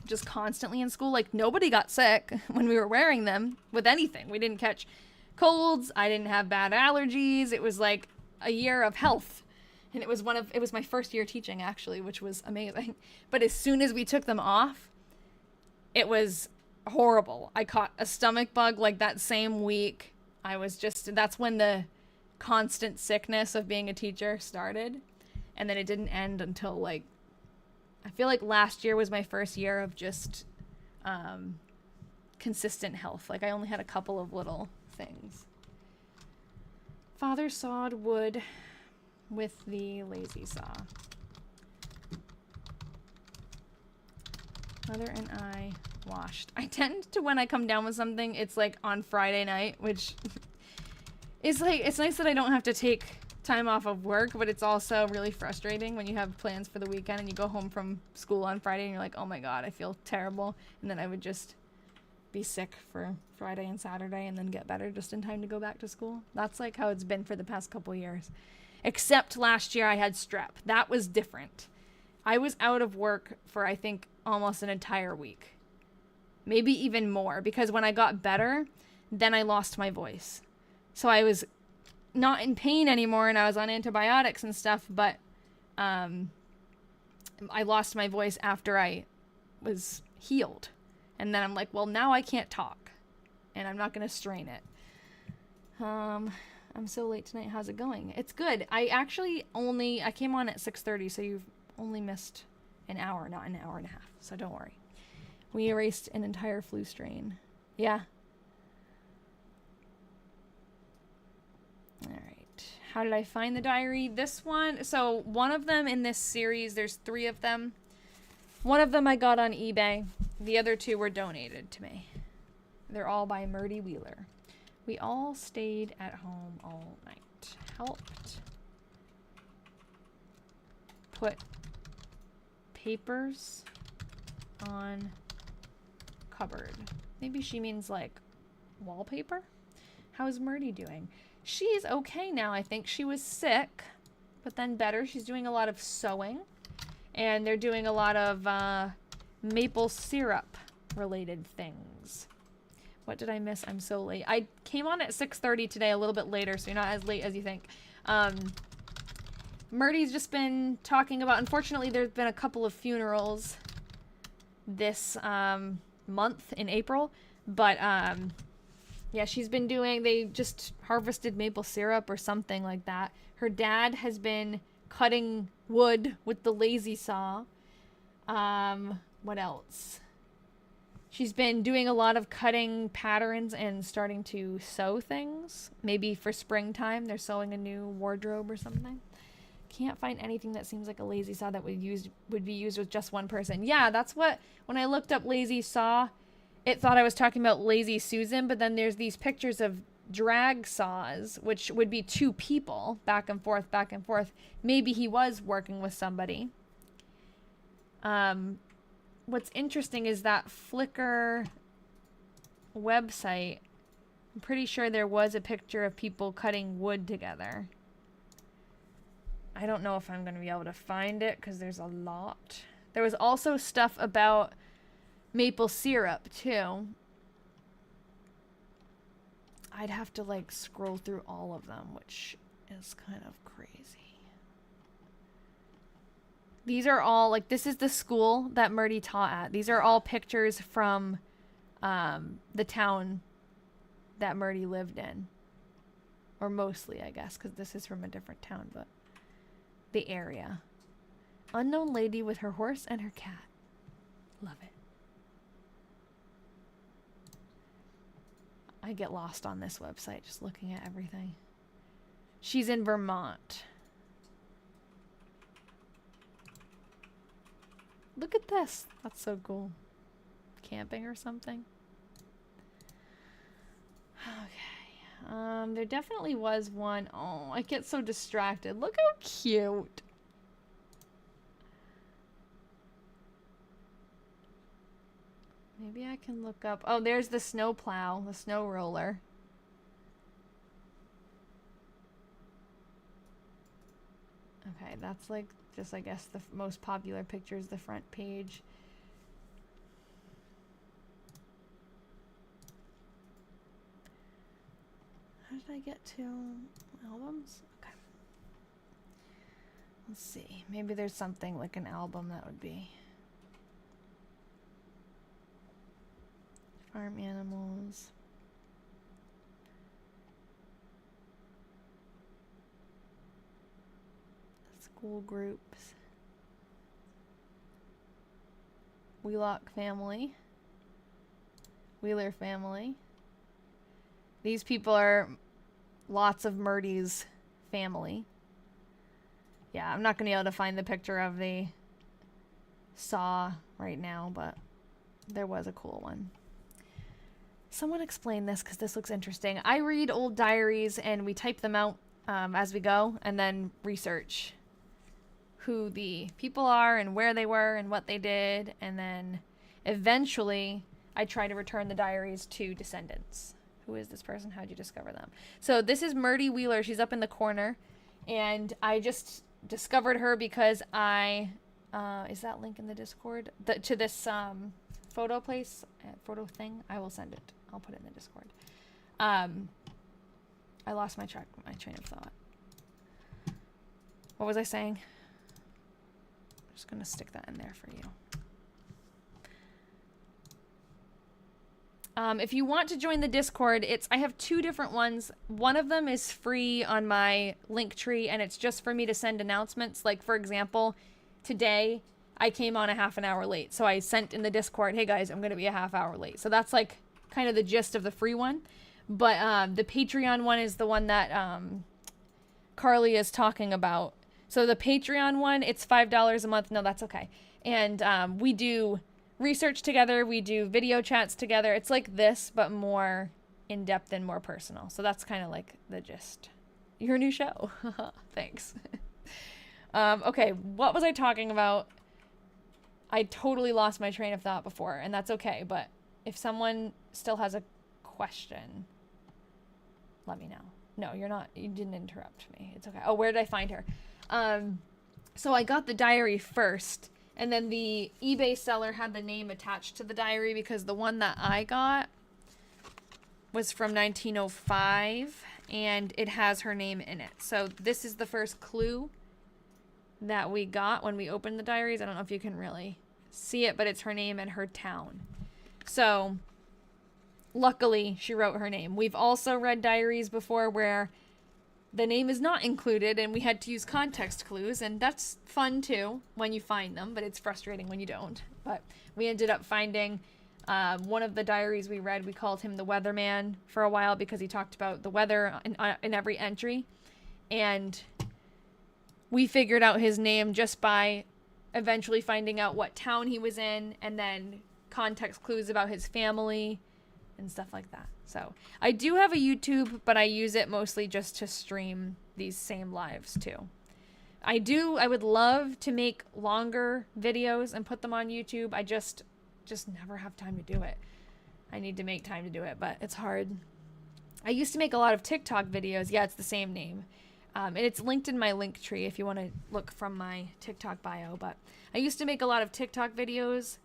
just constantly in school, like, nobody got sick when we were wearing them with anything. We didn't catch colds. I didn't have bad allergies. It was like a year of health. And it was my first year teaching, actually, which was amazing. But as soon as we took them off, it was horrible. I caught a stomach bug like that same week. That's when the constant sickness of being a teacher started. And then it didn't end until, like, I feel like last year was my first year of just consistent health. Like, I only had a couple of little things. Father sawed wood with the lazy saw. Mother and I washed. I tend to, when I come down with something, it's like on Friday night, which is like, it's nice that I don't have to take time off of work, but it's also really frustrating when you have plans for the weekend and you go home from school on Friday and you're like, oh my God, I feel terrible. And then I would just be sick for Friday and Saturday and then get better just in time to go back to school. That's like how it's been for the past couple years. Except last year I had strep. That was different. I was out of work for, I think, almost an entire week. Maybe even more, because when I got better, then I lost my voice. So I was not in pain anymore and I was on antibiotics and stuff, but I lost my voice after I was healed. And then I'm like, well, now I can't talk and I'm not going to strain it. I'm so late tonight. How's it going? It's good. I came on at 6:30, so you've only missed an hour, not an hour and a half. So don't worry. We erased an entire flu strain. Yeah. All right. How did I find the diary? This one. So one of them in this series, there's 3 of them. One of them I got on eBay. The other 2 were donated to me. They're all by Myrtie Wheeler. We all stayed at home all night. Helped put papers on cupboard. Maybe she means like wallpaper? How's Myrtie doing? She's okay now. I think she was sick, but then better. She's doing a lot of sewing. And they're doing a lot of maple syrup related things. What did I miss? I'm so late. I came on at 6:30 today, a little bit later, so you're not as late as you think. Myrtie's just been talking about, unfortunately, there's been a couple of funerals this month in April. But, yeah, she's been they just harvested maple syrup or something like that. Her dad has been cutting wood with the lazy saw. What else? She's been doing a lot of cutting patterns and starting to sew things. Maybe for springtime, they're sewing a new wardrobe or something. Can't find anything that seems like a lazy saw that would be used with just one person. Yeah, that's what, when I looked up lazy saw, it thought I was talking about Lazy Susan, but then there's these pictures of drag saws, which would be 2 people, back and forth, back and forth. Maybe he was working with somebody. What's interesting is that Flickr website, I'm pretty sure there was a picture of people cutting wood together. I don't know if I'm going to be able to find it because there's a lot. There was also stuff about maple syrup too. I'd have to like scroll through all of them, which is kind of crazy. These are all like, this is the school that Myrtie taught at. These are all pictures from the town that Myrtie lived in. Or mostly, I guess, because this is from a different town, but the area. Unknown lady with her horse and her cat. Love it. I get lost on this website just looking at everything. She's in Vermont. Look at this. That's so cool. Camping or something. Okay. There definitely was one. Oh, I get so distracted. Look how cute. Maybe I can look up. Oh, there's the snow plow, the snow roller. Okay, that's like just, I guess, the most popular picture is the front page. How did I get to albums? Okay. Let's see. Maybe there's something like an album that would be. Farm animals. School groups. Wheelock family. Wheeler family. These people are lots of Myrtie's family. Yeah, I'm not going to be able to find the picture of the saw right now, but there was a cool one. Someone explain this because this looks interesting. I read old diaries and we type them out as we go and then research who the people are and where they were and what they did. And then eventually I try to return the diaries to descendants. Who is this person? How'd you discover them? So this is Myrtie Wheeler. She's up in the corner. And I just discovered her because I... is that link in the Discord? To this photo place? Photo thing? I will send it. I'll put it in the Discord. I lost my train of thought. What was I saying? I'm just going to stick that in there for you. If you want to join the Discord, I have two different ones. One of them is free on my Linktree, and it's just for me to send announcements. Like, for example, today I came on a half an hour late. So I sent in the Discord, hey guys, I'm going to be a half hour late. So that's like kind of the gist of the free one. But the Patreon one is the one that Carly is talking about. So the Patreon one, it's $5 a month. No, that's okay. And we do research together. We do video chats together. It's like this, but more in-depth and more personal. So that's kind of like the gist. Your new show. Thanks. Okay, what was I talking about? I totally lost my train of thought before, and that's okay. But if someone still has a question, let me know. No, you're not. You didn't interrupt me. It's okay. Oh, where did I find her? So I got the diary first, and then the eBay seller had the name attached to the diary because the one that I got was from 1905, and it has her name in it. So this is the first clue that we got when we opened the diaries. I don't know if you can really see it, but it's her name and her town. So luckily she wrote her name. We've also read diaries before where the name is not included and we had to use context clues, and that's fun too when you find them, but it's frustrating when you don't. But we ended up finding one of the diaries we read. We called him the weatherman for a while because he talked about the weather in every entry, and we figured out his name just by eventually finding out what town he was in and then context clues about his family and stuff like that. So I do have a YouTube, but I use it mostly just to stream these same lives too. I would love to make longer videos and put them on YouTube. I just never have time to do it. I need to make time to do it, but it's hard. I used to make a lot of TikTok videos. Yeah, it's the same name. And it's linked in my link tree if you want to look from my TikTok bio. But I used to make a lot of TikTok videos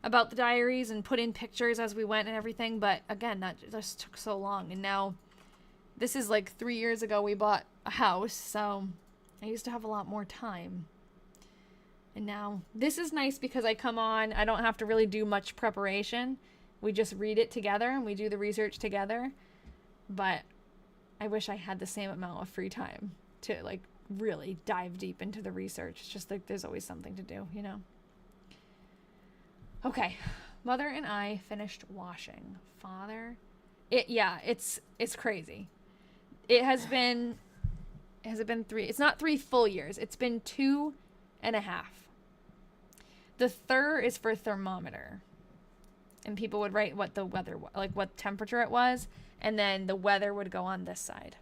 about the diaries and put in pictures as we went and everything. But again, that just took so long. And now this is like 3 years ago we bought a house. So I used to have a lot more time. And now this is nice because I come on. I don't have to really do much preparation. We just read it together and we do the research together. But I wish I had the same amount of free time to like really dive deep into the research. It's just like there's always something to do, you know? Okay. Mother and I finished washing. Father, it's crazy. Has it been 3? It's not 3 full years. It's been 2.5. The third is for thermometer. And people would write what the weather, like what temperature it was. And then the weather would go on this side.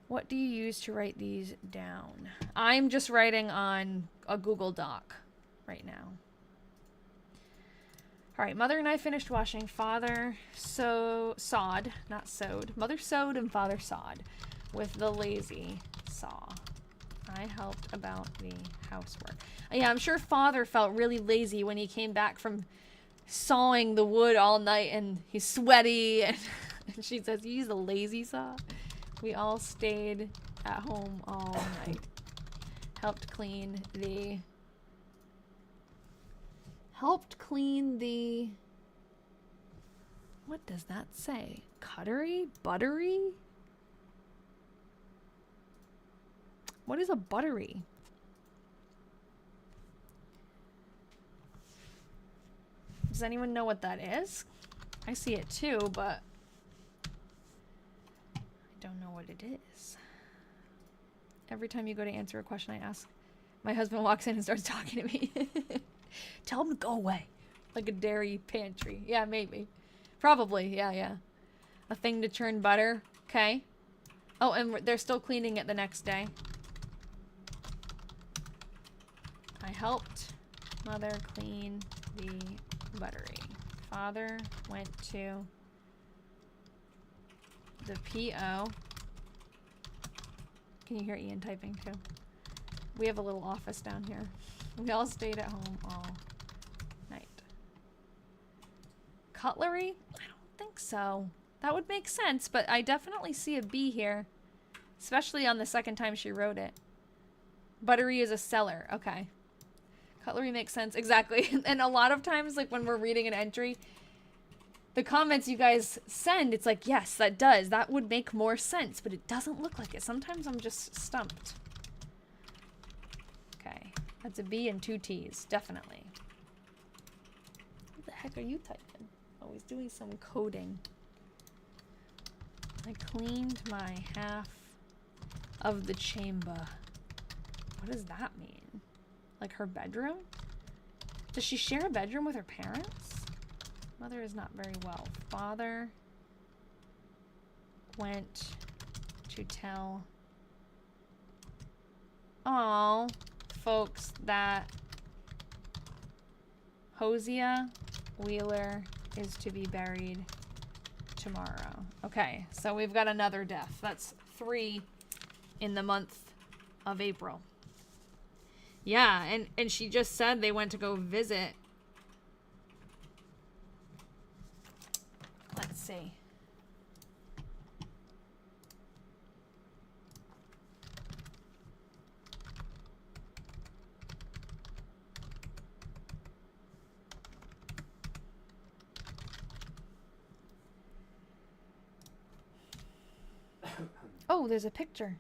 What do you use to write these down? I'm just writing on a Google Doc right now. All right, Mother and I finished washing. Father sawed, not sewed. Mother sewed and Father sawed with the lazy saw. I helped about the housework. Yeah, I'm sure Father felt really lazy when he came back from sawing the wood all night and he's sweaty and she says you use a lazy saw. We all stayed at home all night. Helped clean the what does that say? Cuttery? Buttery? What is a buttery? Does anyone know what that is? I see it too, but I don't know what it is. Every time you go to answer a question I ask, my husband walks in and starts talking to me. Tell him to go away. Like a dairy pantry. Yeah, maybe. Probably, yeah. A thing to churn butter. Okay. Oh, and they're still cleaning it the next day. I helped Mother clean the buttery. Father went to the PO. Can you hear Ian typing too? We have a little office down here. We all stayed at home all night. Cutlery? I don't think so. That would make sense, but I definitely see a B here. Especially on the second time she wrote it. Buttery is a cellar. Okay. Cutlery makes sense. Exactly. And a lot of times, like when we're reading an entry, the comments you guys send, it's like, yes, that does. That would make more sense, but it doesn't look like it. Sometimes I'm just stumped. Okay. That's a B and 2 T's. Definitely. What the heck are you typing? Oh, he's doing some coding. I cleaned my half of the chamber. What does that mean? Like her bedroom? Does she share a bedroom with her parents? Mother is not very well. Father went to tell all folks that Hosea Wheeler is to be buried tomorrow. Okay, so we've got another death. That's 3 in the month of April. Yeah, and she just said they went to go visit. Let's see. Oh, there's a picture.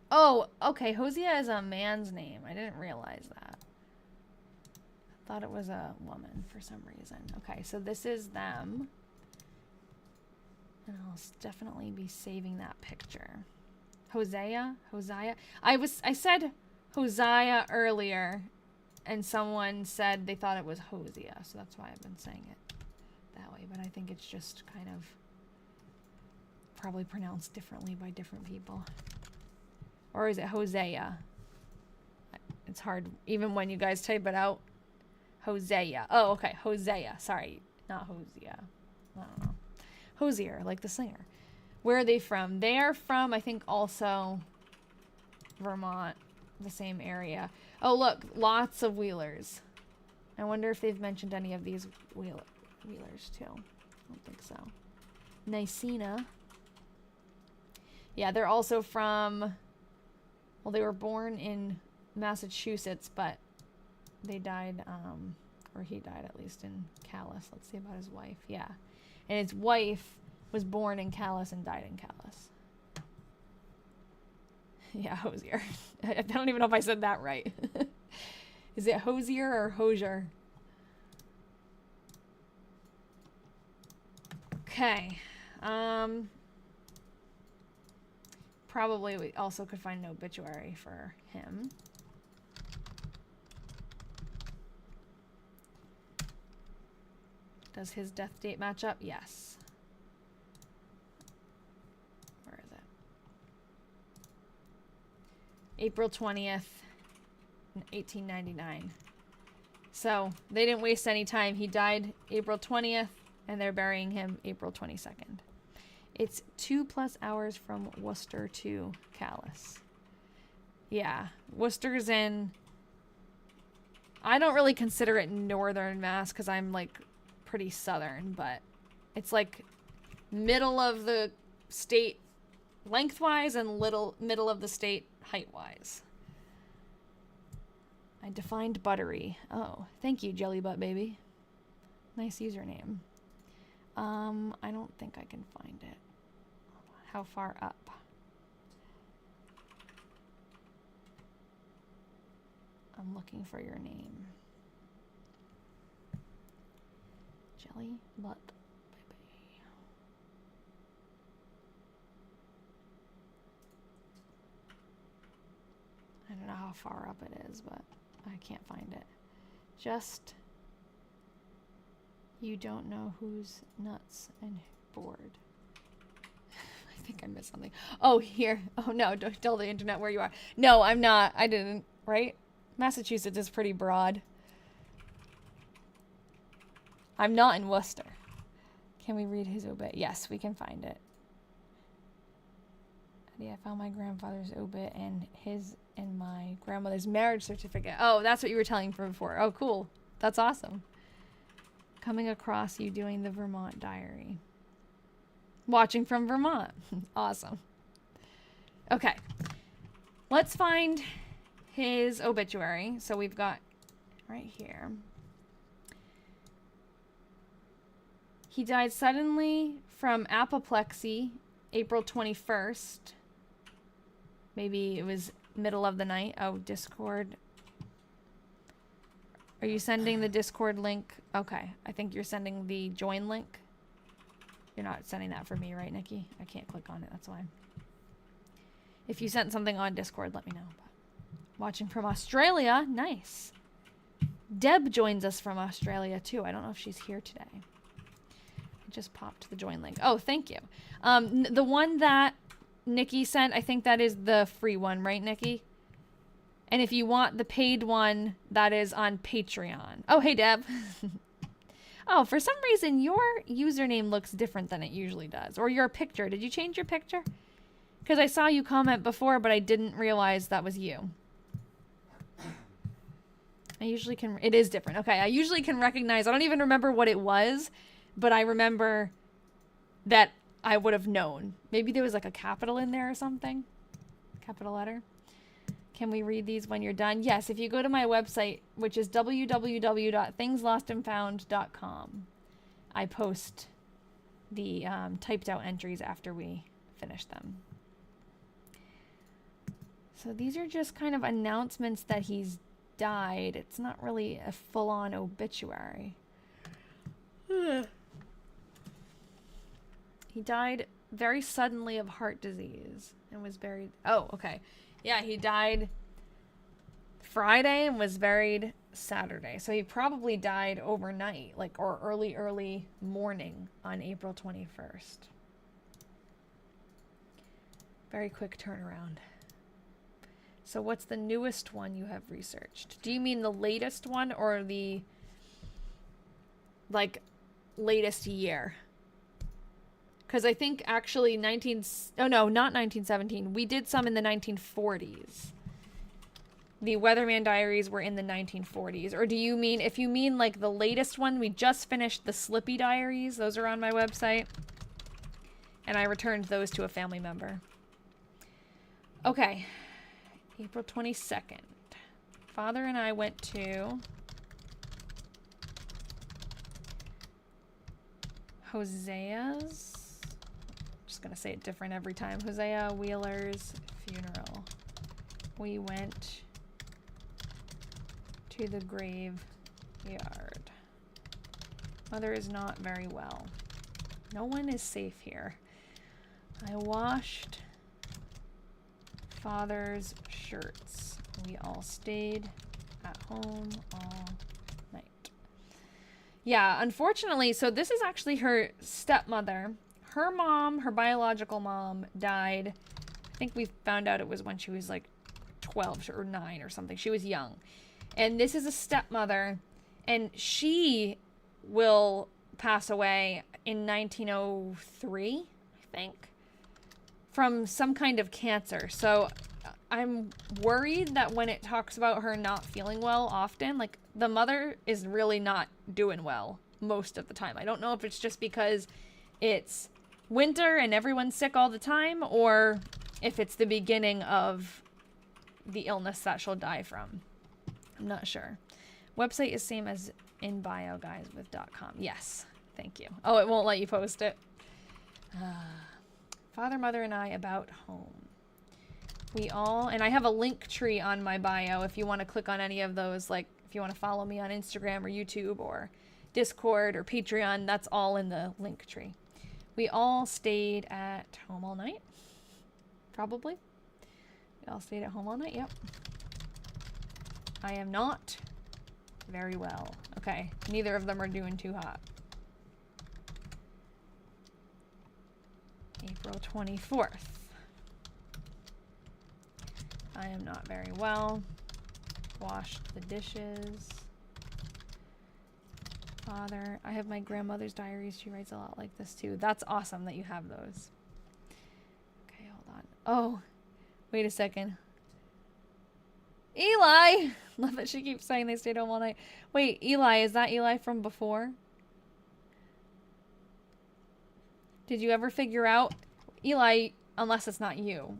Oh, okay. Hosea is a man's name. I didn't realize that. I thought it was a woman for some reason. Okay, so this is them. And I'll definitely be saving that picture. Hosea? I said Hosea earlier, and someone said they thought it was Hosea, so that's why I've been saying it that way. But I think it's just kind of probably pronounced differently by different people. Or is it Hosea? It's hard even when you guys type it out. Hosea. Oh, okay. Hosea. Sorry. Not Hosea. I don't know. Hosier, like the singer. Where are they from? They are from, I think, also Vermont. The same area. Oh, look. Lots of Wheelers. I wonder if they've mentioned any of these Wheelers, too. I don't think so. Nicena. Yeah, they're also from... Well, they were born in Massachusetts, but they died, or he died at least in Calais. Let's see about his wife. Yeah. And his wife was born in Calais and died in Calais. Yeah, Hosier. I don't even know if I said that right. Is it Hosier or Hosier? Okay. Probably we also could find an obituary for him. Does his death date match up? Yes. Where is it? April 20th, 1899. So they didn't waste any time. He died April 20th, and they're burying him April 22nd. It's 2+ hours from Worcester to Calais. Yeah, Worcester's in... I don't really consider it northern Mass because I'm, like, pretty southern, but it's, like, middle of the state lengthwise and middle of the state height-wise. I defined buttery. Oh, thank you, Jelly Butt Baby. Nice username. I don't think I can find it. How far up? I'm looking for your name. Jelly Butt Baby. I don't know how far up it is, but I can't find it. Just... You don't know who's nuts and bored. I think I missed something. Oh, here. Oh, no. Don't tell the internet where you are. No, I'm not. I didn't. Right? Massachusetts is pretty broad. I'm not in Worcester. Can we read his obit? Yes, we can find it. Yeah, I found my grandfather's obit and his and my grandmother's marriage certificate. Oh, that's what you were telling me before. Oh, cool. That's awesome. Coming across you doing the Vermont diary. Watching from Vermont. Awesome. Okay. Let's find his obituary. So we've got right here. He died suddenly from apoplexy, April 21st. Maybe it was middle of the night. Oh, Discord. Are you sending the Discord link? Okay. I think you're sending the join link. You're not sending that for me, right, Nikki? I can't click on it. That's why. If you sent something on Discord, let me know. But watching from Australia. Nice. Deb joins us from Australia, too. I don't know if she's here today. I just popped the join link. Oh, thank you. The one that Nikki sent, I think that is the free one, right, Nikki? And if you want the paid one, that is on Patreon. Oh, hey, Deb. Oh, for some reason, your username looks different than it usually does. Or your picture. Did you change your picture? Because I saw you comment before, but I didn't realize that was you. I usually can... It is different. Okay, I usually can recognize... I don't even remember what it was, but I remember that I would have known. Maybe there was like a capital in there or something. Capital letter. Can we read these when you're done? Yes, if you go to my website, which is www.thingslostandfound.com, I post the typed out entries after we finish them. So these are just kind of announcements that he's died. It's not really a full-on obituary. He died very suddenly of heart disease and was buried... Oh, okay. Yeah, he died Friday and was buried Saturday. So he probably died overnight, like, or early morning on April 21st. Very quick turnaround. So what's the newest one you have researched? Do you mean the latest one or the, like, latest year? Because I think actually oh no, not 1917. We did some in the 1940s. The Weatherman Diaries were in the 1940s. Or do you mean, if you mean like the latest one, we just finished the Slippy Diaries. Those are on my website. And I returned those to a family member. Okay. April 22nd. Father and I went to Hosea's. Just gonna say it different every time. Hosea Wheeler's funeral. We went to the graveyard. Mother is not very well. No one is safe here. I washed Father's shirts. We all stayed at home all night. Yeah, unfortunately, so this is actually her stepmother. Her mom, her biological mom, died. I think we found out it was when she was like 12 or 9 or something. She was young. And this is a stepmother, and she will pass away in 1903, I think, from some kind of cancer. So I'm worried that when it talks about her not feeling well often, like the mother is really not doing well most of the time. I don't know if it's just because it's winter and everyone's sick all the time, or if it's the beginning of the illness that she'll die from. I'm not sure. Website is same as in bio, guys, with .com. Yes, thank you. Oh, it won't let you post it. Father, mother, and I about home. We all, and I have a link tree on my bio if you want to click on any of those, like if you want to follow me on Instagram or YouTube or Discord or Patreon, that's all in the link tree. We all stayed at home all night. Probably. We all stayed at home all night, yep. I am not very well. Okay, neither of them are doing too hot. April 24th. I am not very well. Washed the dishes. Father, I have my grandmother's diaries. She writes a lot like this too. That's awesome that you have those. Okay, hold on. Oh, wait a second. Eli! Love that she keeps saying they stayed home all night. Wait, Eli, is that Eli from before? Did you ever figure out? Eli, unless it's not you.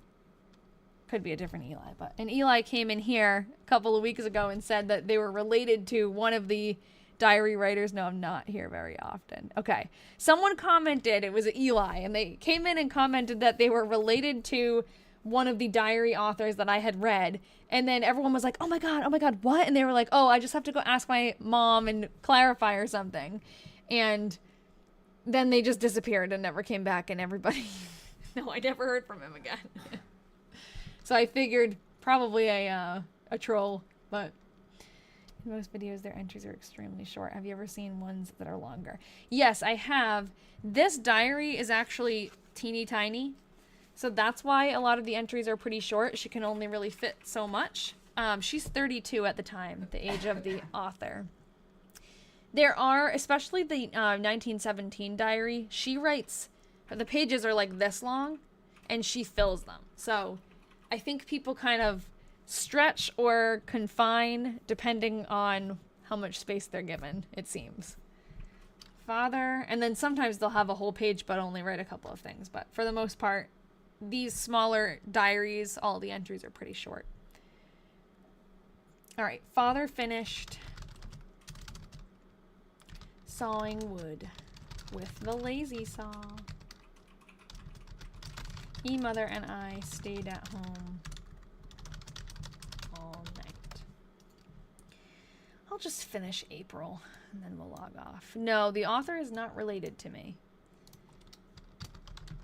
Could be a different Eli, but... And Eli came in here a couple of weeks ago and said that they were related to one of the diary writers. No, I'm not here very often. Okay. Someone commented, it was Eli, and they came in and commented that they were related to one of the diary authors that I had read. And then everyone was like, oh my God, what? And they were like, oh, I just have to go ask my mom and clarify or something. And then they just disappeared and never came back, and everybody... No, I never heard from him again. So I figured probably a troll, but in most videos their entries are extremely short. Have you ever seen ones that are longer? Yes, I have. This diary is actually teeny tiny. So that's why a lot of the entries are pretty short. She can only really fit so much. She's 32 at the time, the age of the author. There are, especially the 1917 diary, she writes, the pages are like this long, and she fills them. So I think people kind of stretch or confine depending on how much space they're given, it seems. Father, and then sometimes they'll have a whole page but only write a couple of things. But for the most part, these smaller diaries, all the entries are pretty short. All right, Father finished sawing wood with the lazy saw. Mother and I stayed at home all night. I'll just finish April and then we'll log off. No, the author is not related to me.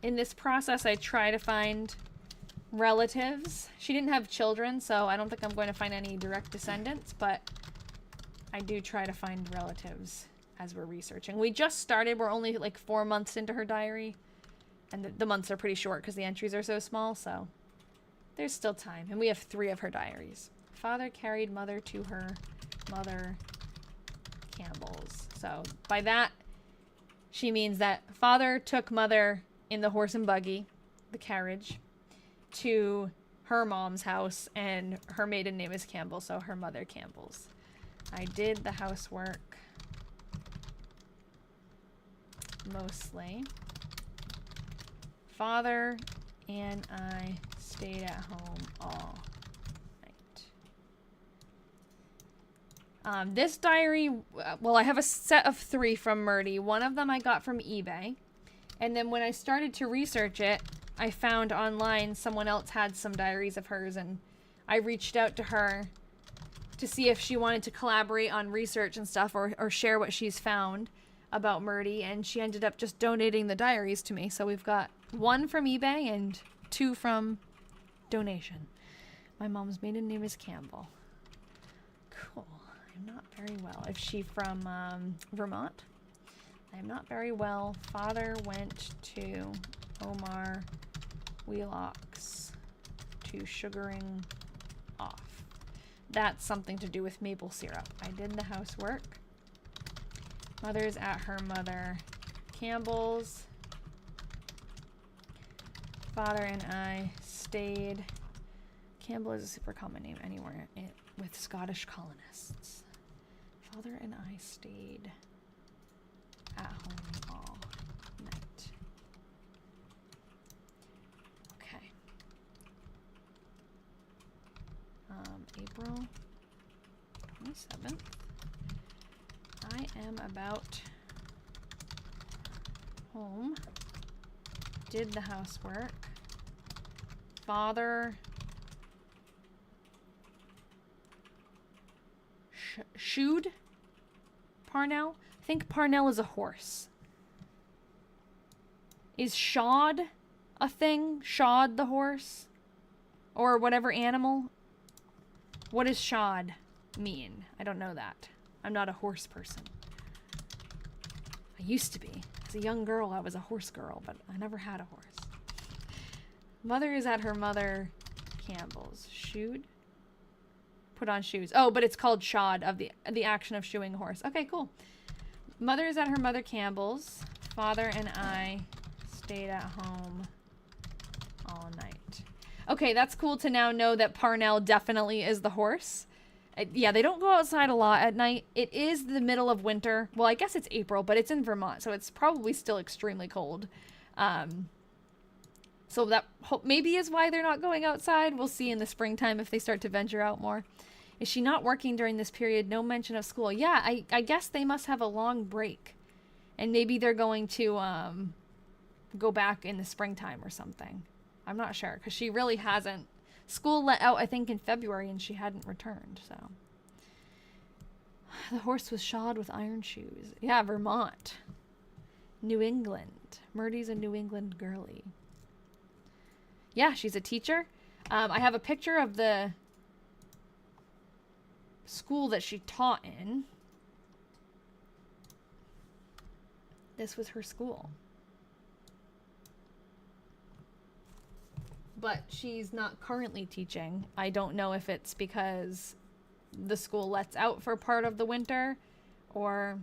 In this process, I try to find relatives. She didn't have children, so I don't think I'm going to find any direct descendants, but I do try to find relatives as we're researching. We just started. We're only like 4 months into her diary. And the months are pretty short because the entries are so small, so There's still time. And we have 3 of her diaries. Father carried mother to her mother Campbell's. So by that, she means that father took mother in the horse and buggy, the carriage, to her mom's house, and her maiden name is Campbell, so her mother Campbell's. I did the housework mostly. Father and I stayed at home all night. This diary, well, I have a set of 3 from Myrtie. One of them I got from eBay. And then when I started to research it, I found online someone else had some diaries of hers, and I reached out to her to see if she wanted to collaborate on research and stuff, or share what she's found about Myrtie, and she ended up just donating the diaries to me. So we've got 1 from eBay and 2 from donation. My mom's maiden name is Campbell. Cool. I'm not very well. Is she from Vermont? I'm not very well. Father went to Omar Wheelock's to sugaring off. That's something to do with maple syrup. I did the housework. Mother's at her mother Campbell's. Father and I stayed. Campbell is a super common name anywhere with Scottish colonists. Father and I stayed at home all night. Okay. April 27th. I am about home. Did the housework. Father shoed Parnell. I think Parnell is a horse. Is shod a thing? Shod the horse? Or whatever animal? What does shod mean? I don't know that. I'm not a horse person. I used to be. As a young girl, I was a horse girl, but I never had a horse. Mother is at her mother Campbell's. Shoed? Put on shoes. Oh, but it's called shod, of the action of shoeing a horse. Okay, cool. Mother is at her mother Campbell's. Father and I stayed at home all night. Okay, that's cool to now know that Parnell definitely is the horse. Yeah, they don't go outside a lot at night. It is the middle of winter. Well, I guess it's April, but it's in Vermont, so it's probably still extremely cold. So that maybe is why they're not going outside. We'll see in the springtime if they start to venture out more. Is she not working during this period? No mention of school. Yeah, I guess they must have a long break. And maybe they're going to go back in the springtime or something. I'm not sure, because she really hasn't. School let out, I think, in February, and she hadn't returned, so. The horse was shod with iron shoes. Yeah, Vermont. New England. Myrtie's a New England girly. Yeah, she's a teacher. I have a picture of the school that she taught in. This was her school. But she's not currently teaching. I don't know if it's because the school lets out for part of the winter, or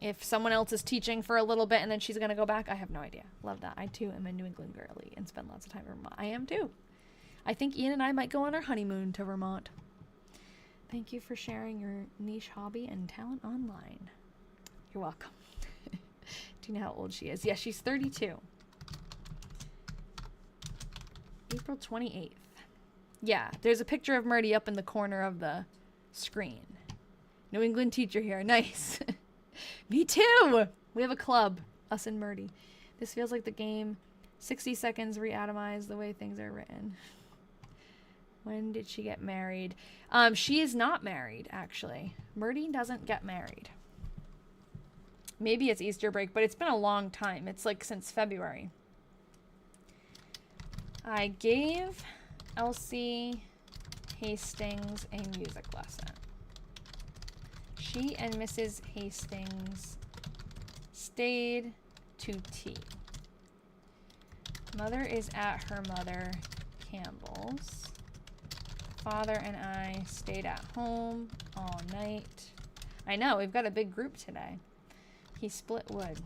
if someone else is teaching for a little bit and then she's going to go back. I have no idea. Love that. I, too, am a New England girly and spend lots of time in Vermont. I am, too. I think Ian and I might go on our honeymoon to Vermont. Thank you for sharing your niche hobby and talent online. You're welcome. Do you know how old she is? Yeah, she's 32. April 28th. Yeah, there's a picture of Myrtie up in the corner of the screen. New England teacher here. Nice. Me too! We have a club. Us and Myrtie. This feels like the game 60 seconds re-atomize the way things are written. When did she get married? She is not married, actually. Myrtie doesn't get married. Maybe it's Easter break, but it's been a long time. It's like since February. I gave Elsie Hastings a music lesson. She and Mrs. Hastings stayed to tea. Mother is at her mother Campbells. Father and I stayed at home all night. I know, we've got a big group today. He split wood.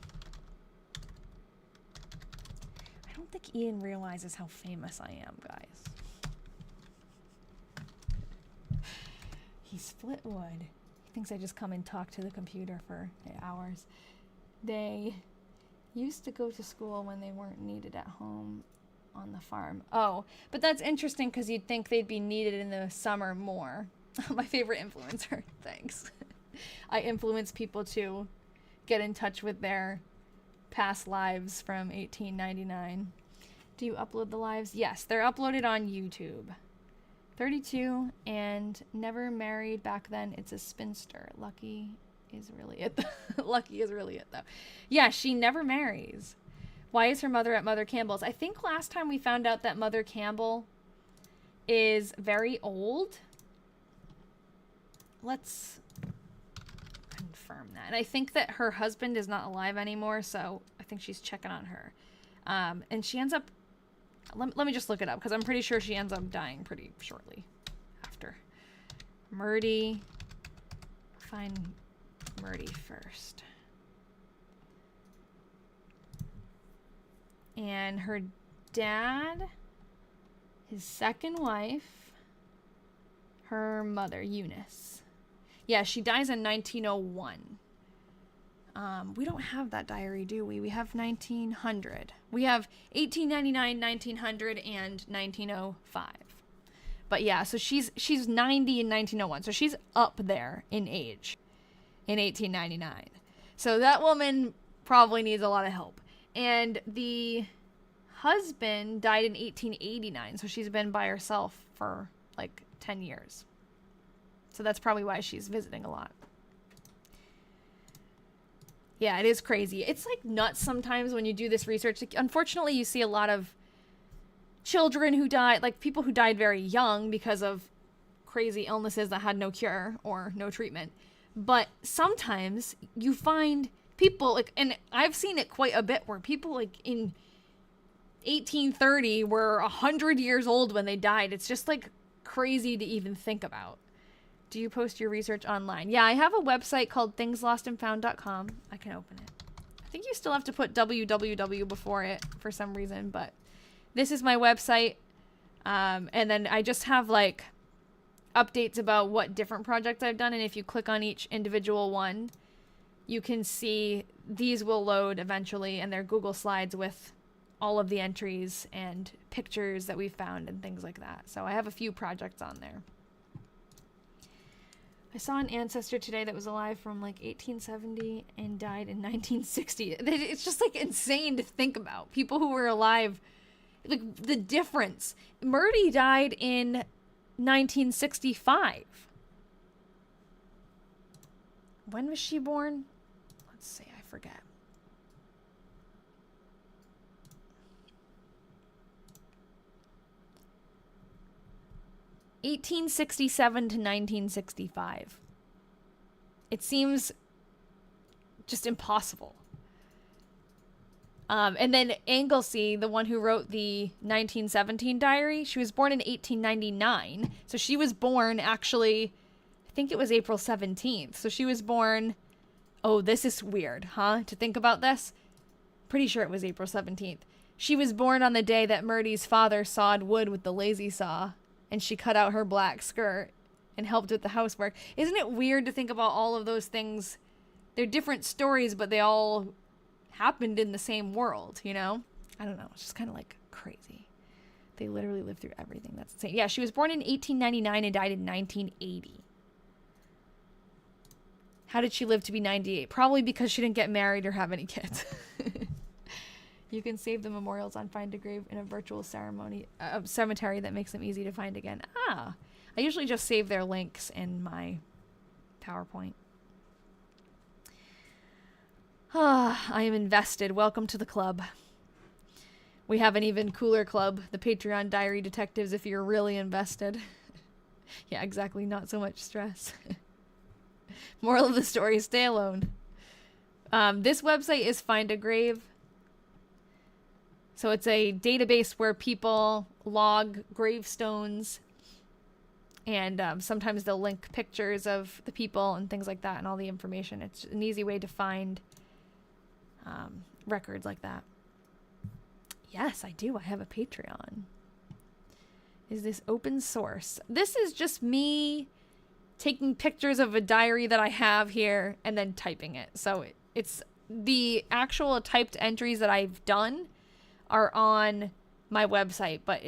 I don't think Ian realizes how famous I am, guys. He split wood. He thinks I just come and talk to the computer for hours. They used to go to school when they weren't needed at home on the farm. Oh, but that's interesting because you'd think they'd be needed in the summer more. My favorite influencer. Thanks. I influence people to get in touch with their past lives from 1899. Do you upload the lives? Yes, they're uploaded on YouTube. 32 and never married back then. It's a spinster. Lucky is really it. Lucky is really it, though. Yeah, she never marries. Why is her mother at Mother Campbell's? I think last time we found out that Mother Campbell is very old. Let's confirm that. And I think that her husband is not alive anymore, so I think she's checking on her. And she ends up... Let me just look it up, because I'm pretty sure she ends up dying pretty shortly after. Myrtie. Find Myrtie first. And her dad, his second wife, her mother, Eunice. Yeah, she dies in 1901. We don't have that diary, do we? We have 1900. We have 1899, 1900, and 1905. But yeah, so she's 90 in 1901. So she's up there in age in 1899. So that woman probably needs a lot of help. And the husband died in 1889. So she's been by herself for like 10 years. So that's probably why she's visiting a lot. Yeah, it is crazy. It's like nuts sometimes when you do this research. Like, unfortunately, you see a lot of children who died, like people who died very young because of crazy illnesses that had no cure or no treatment. But sometimes you find people like, and I've seen it quite a bit, where people like in 1830 were 100 years old when they died. It's just like crazy to even think about. Do you post your research online? Yeah, I have a website called thingslostandfound.com. I can open it. I think you still have to put www before it for some reason, but this is my website. And then I just have like updates about what different projects I've done. And if you click on each individual one, you can see these will load eventually, and they're Google Slides with all of the entries and pictures that we found and things like that. So I have a few projects on there. I saw an ancestor today that was alive from like 1870 and died in 1960. It's just like insane to think about. People who were alive, like the difference. Myrtie died in 1965. When was she born? Let's see, I forget. (1867 to 1965). It seems just impossible. And then Anglesey, the one who wrote the 1917 diary, she was born in 1899. So she was born actually, I think it was April 17th. So she was born, oh, this is weird, huh? To think about this. Pretty sure it was April 17th. She was born on the day that Myrtie's father sawed wood with the lazy saw, and she cut out her black skirt and helped with the housework. Isn't it weird to think about all of those things? They're different stories, but they all happened in the same world, you know? I don't know. It's just kind of like crazy. They literally lived through everything. That's insane. Yeah, she was born in 1899 and died in 1980. How did she live to be 98? Probably because she didn't get married or have any kids. You can save the memorials on Find a Grave in a virtual cemetery that makes them easy to find again. Ah, I usually just save their links in my PowerPoint. Ah, I am invested. Welcome to the club. We have an even cooler club, the Patreon Diary Detectives, if you're really invested. Yeah, exactly. Not so much stress. Moral of the story, stay alone. This website is Find a Grave. So it's a database where people log gravestones, and sometimes they'll link pictures of the people and things like that and all the information. It's an easy way to find records like that. Yes, I do. I have a Patreon. Is this open source? This is just me taking pictures of a diary that I have here and then typing it. So it's the actual typed entries that I've done are on my website, but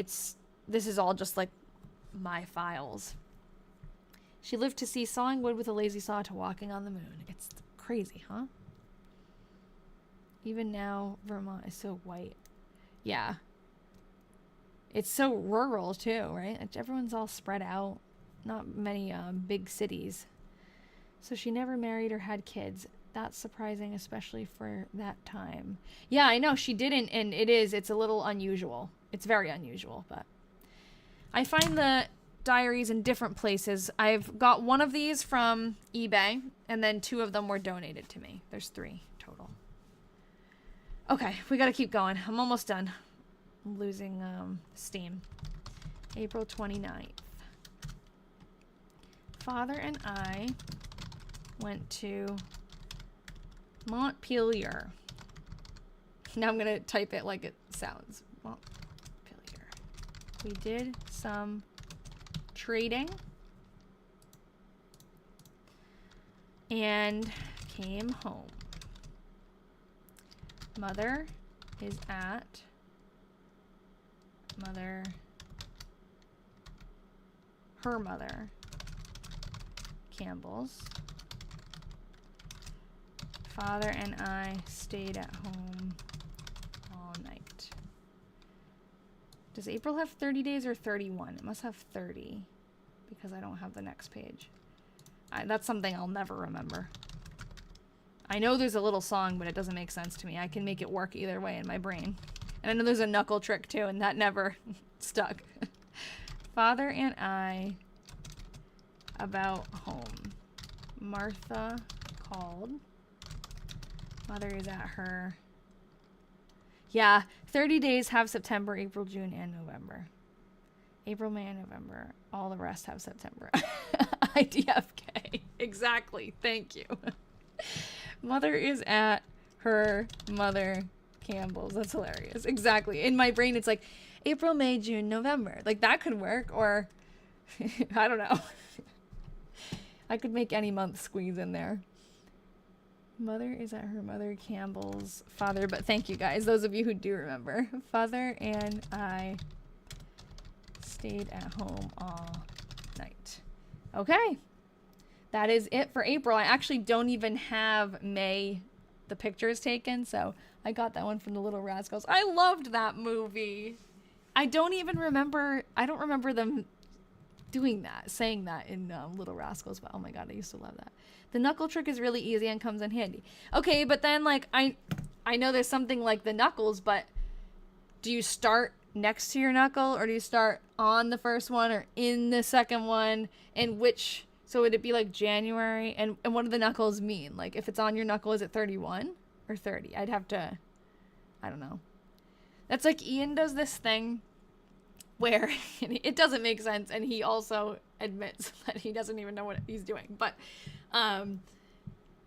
this is all just like my files. She lived to see sawing wood with a lazy saw to walking on the moon. It's crazy, huh? Even now, Vermont is so white. Yeah. It's so rural too, right? Everyone's all spread out. Not many big cities. So she never married or had kids. That's surprising, especially for that time. Yeah, I know she didn't, and it's a little unusual. It's very unusual, but I find the diaries in different places. I've got one of these from eBay, and then 2 of them were donated to me. There's 3 total. Okay, we gotta keep going. I'm almost done. I'm losing steam. April 29th. Father and I went to Montpelier. Now I'm gonna type it like it sounds. Montpelier. We did some trading and came home. Mother is at her mother Campbell's. Father and I stayed at home all night. Does April have 30 days or 31? It must have 30 because I don't have the next page. That's something I'll never remember. I know there's a little song, but it doesn't make sense to me. I can make it work either way in my brain. And I know there's a knuckle trick too, and that never stuck. Father and I about home. Martha called. Mother is at her. Yeah, 30 days have September, April, June, and November. April, May, and November. All the rest have September. IDFK. Exactly. Thank you. Mother is at her mother Campbell's. That's hilarious. Exactly. In my brain, it's like April, May, June, November. Like that could work, or I don't know. I could make any month squeeze in there. Mother is at her mother Campbell's. Father, but thank you guys, those of you who do remember. Father and I stayed at home all night. Okay. That is it for April. I actually don't even have May, the pictures taken, so I got that one from the Little Rascals. I loved that movie. I don't remember them doing that, saying that in Little Rascals, but oh my god, I used to love that. The knuckle trick is really easy and comes in handy. Okay, but then like I know there's something like the knuckles, but do you start next to your knuckle, or do you start on the first one or in the second one? And which, so would it be like January? And what do the knuckles mean? Like if it's on your knuckle, is it 31 or 30? I'd have to, I don't know. That's like Ian does this thing where it doesn't make sense, and he also admits that he doesn't even know what he's doing. But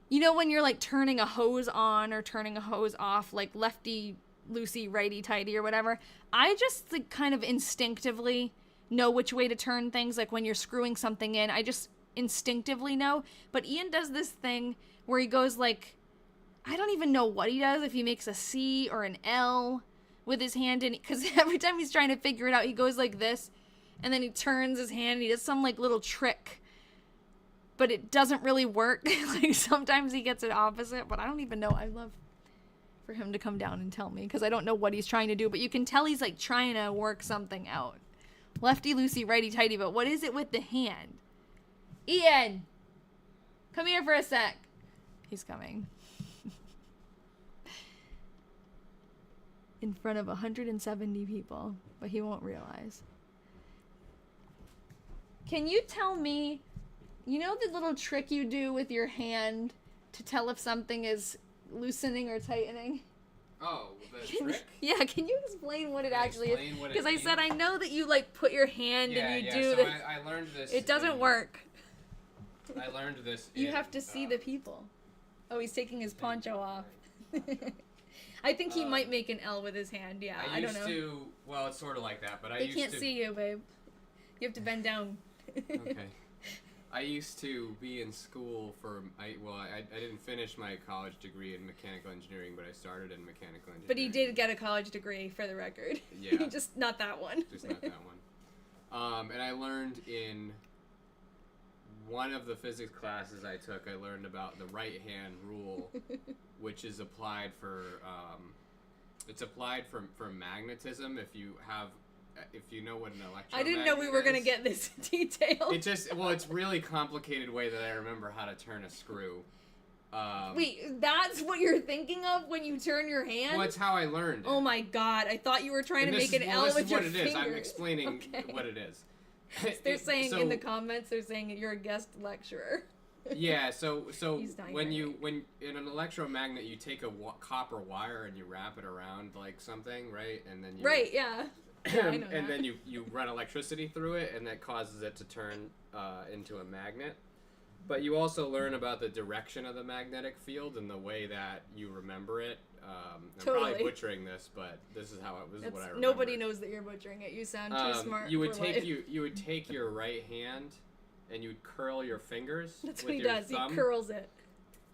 you know when you're like turning a hose on or turning a hose off, like lefty loosey righty tighty or whatever, I just like kind of instinctively know which way to turn things. Like when you're screwing something in, I just instinctively know. But Ian does this thing where he goes like, I don't even know what he does, if he makes a C or an L with his hand in, because every time he's trying to figure it out, he goes like this, and then he turns his hand and he does some like little trick, but it doesn't really work. Like sometimes he gets it opposite, but I don't even know. I'd love for him to come down and tell me, because I don't know what he's trying to do, but you can tell he's like trying to work something out. Lefty loosey righty tighty, but what is it with the hand? Ian, come here for a sec. He's coming. In front of 170 people, but he won't realize. Can you tell me, you know the little trick you do with your hand to tell if something is loosening or tightening? Oh, the Can trick? yeah, can you explain what it Can I actually explain is? what it Because I said I means? know that you like put your hand and you do so this. I learned this. It doesn't work. I learned this. You in, have to see the people. Oh, he's taking his poncho off. I think he might make an L with his hand. Yeah, I don't know. I used to. Well, it's sort of like that, but I They used can't to. see you, babe. You have to bend down. Okay. I used to be in school for. I didn't finish my college degree in mechanical engineering, but I started in mechanical engineering. But he did get a college degree, for the record. Yeah. Just not that one. Just not that one. And I learned in one of the physics classes I took, I learned about the right hand rule, which is applied for. It's applied for magnetism. If you know what an electromagnet I didn't know we were is. gonna get this detailed. It's really complicated way that I remember how to turn a screw. Wait, that's what you're thinking of when you turn your hand? Well, it's how I learned it. Oh my god, I thought you were trying And to this make an is- L well, with this your is what it is. fingers. I'm explaining Okay. what it is. They're saying So- in the comments, they're saying that you're a guest lecturer. Yeah, so He's dying when already. when in an electromagnet you take a copper wire and you wrap it around like something, right? And then you Right, yeah. Yeah, I know and that. then you run electricity through it, and that causes it to turn into a magnet. But you also learn about the direction of the magnetic field and the way that you remember it. I'm Totally. probably butchering this, but this is how this is what I remember. Nobody knows that you're butchering it. You sound too smart You would for take life. you would take your right hand and you'd curl your fingers. That's with what he your does. thumb. He curls it.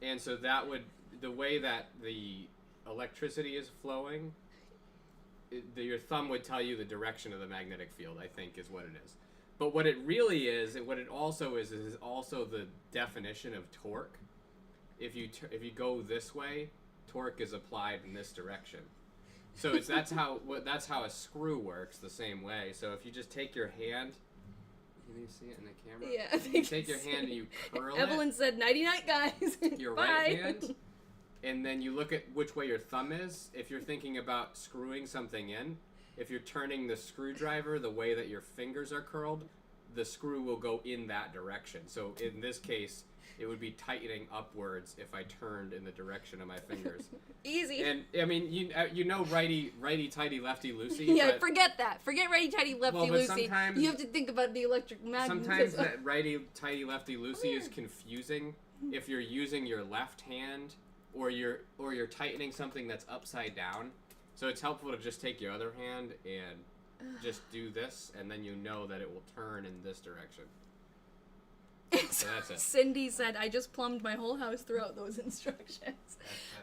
And so that would, the way that the electricity is flowing, your thumb would tell you the direction of the magnetic field, I think is what it is. But what it really is, and what it also is also the definition of torque. If you go this way, torque is applied in this direction. So that's how a screw works the same way. So if you just take your hand, can you see it in the camera? Yeah, I think You take your hand and you curl Evelyn said, "Nighty night, guys." your Bye. right hand, and then you look at which way your thumb is. If you're thinking about screwing something in, if you're turning the screwdriver the way that your fingers are curled, the screw will go in that direction. So in this case, it would be tightening upwards if I turned in the direction of my fingers. Easy. And I mean, you know, righty tighty, lefty loosey. Yeah, but forget that. Forget righty tighty lefty Well, but loosey. sometimes- You have to think about the electric magnetism. sometimes that righty tighty, lefty loosey is Weird. confusing if you're using your left hand or you're tightening something that's upside down. So it's helpful to just take your other hand and just do this, and then you know that it will turn in this direction. So that's it. Cindy said, "I just plumbed my whole house throughout those instructions." That's-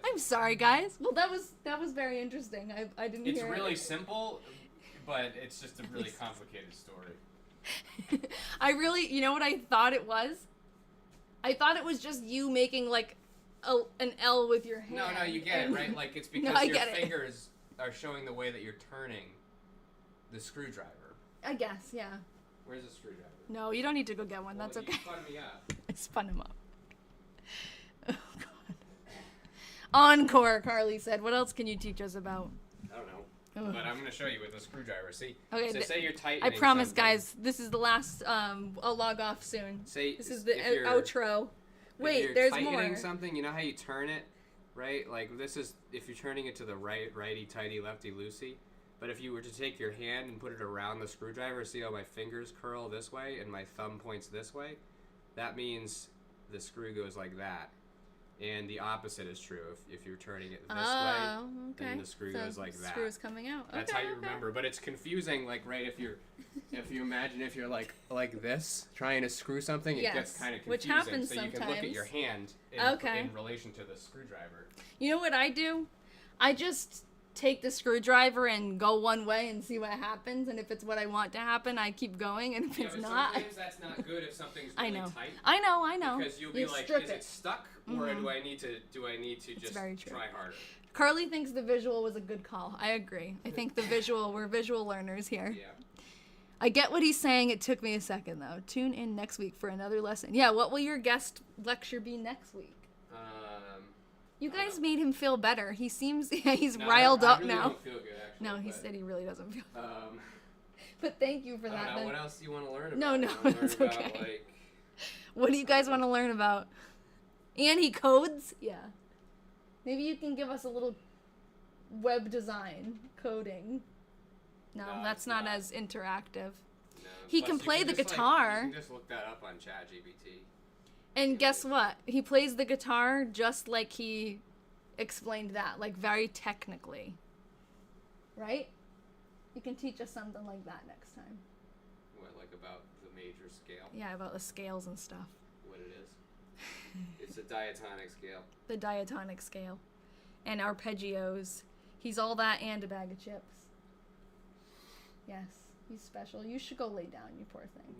I'm sorry, guys. Well, that was very interesting. I didn't It's hear really it. simple, but it's just a really complicated story. I really, you know what I thought it was? I thought it was just you making like an L with your hand. No, you get it, and- right? Like it's No, because I your get it. fingers are showing the way that you're turning the screwdriver. I guess, yeah. Where's the screwdriver? No, you don't need to go get one. Well, That's okay. You spun me up. I spun him up. Oh, God. Encore, Carly said. What else can you teach us about? I don't know. Ugh. But I'm going to show you with a screwdriver. See? Okay, So say you're tightening I promise, something. guys, this is the last, I'll log off soon. Say This is the if you're- outro. if Wait, you're there's tightening more. something, you know how you turn it, right? Like this is if you're turning it to the righty tighty, lefty loosey. But if you were to take your hand and put it around the screwdriver, see how my fingers curl this way and my thumb points this way? That means the screw goes like that. And the opposite is true. If you're turning it this way, Oh, okay. then the screw goes like that. Screw's coming out. That's Okay, how you okay. remember. But it's confusing, like right if you imagine if you're like this trying to screw something, it Yes, gets kind of which confusing. happens so you can look at your hand Okay. in relation to the screwdriver. You know what I do? I just take the screwdriver and go one way and see what happens, and if it's what I want to happen, I keep going, and if Yeah, it's but not, sometimes that's not good if something's I really know. tight. I know. Because you'll be You like, strip is it. it stuck, or do I need to just very true. try harder? Carly thinks the visual was a good call. I agree. I think we're visual learners here. Yeah. I get what he's saying. It took me a second, though. Tune in next week for another lesson. Yeah, what will your guest lecture be next week? You guys made him feel better. He seems, he's No, riled I up really now. Don't feel good, actually, No, he but, said he really doesn't feel. Um, But thank you for I that. don't know, then. what else do you want to learn about? No, You wanna learn it's about, okay. like, What do you guys want to learn about? And he codes? Yeah. Maybe you can give us a little web design, coding. No, No, that's it's not not. as interactive. No. He Plus, can you play the just, guitar. you can just look that up on ChatGPT. And guess what? He plays the guitar just like he explained that, like very technically. Right? You can teach us something like that next time. What, like about the major scale? Yeah, about the scales and stuff. What it is? It's a diatonic scale. The diatonic scale. And arpeggios. He's all that and a bag of chips. Yes, he's special. You should go lay down, you poor thing.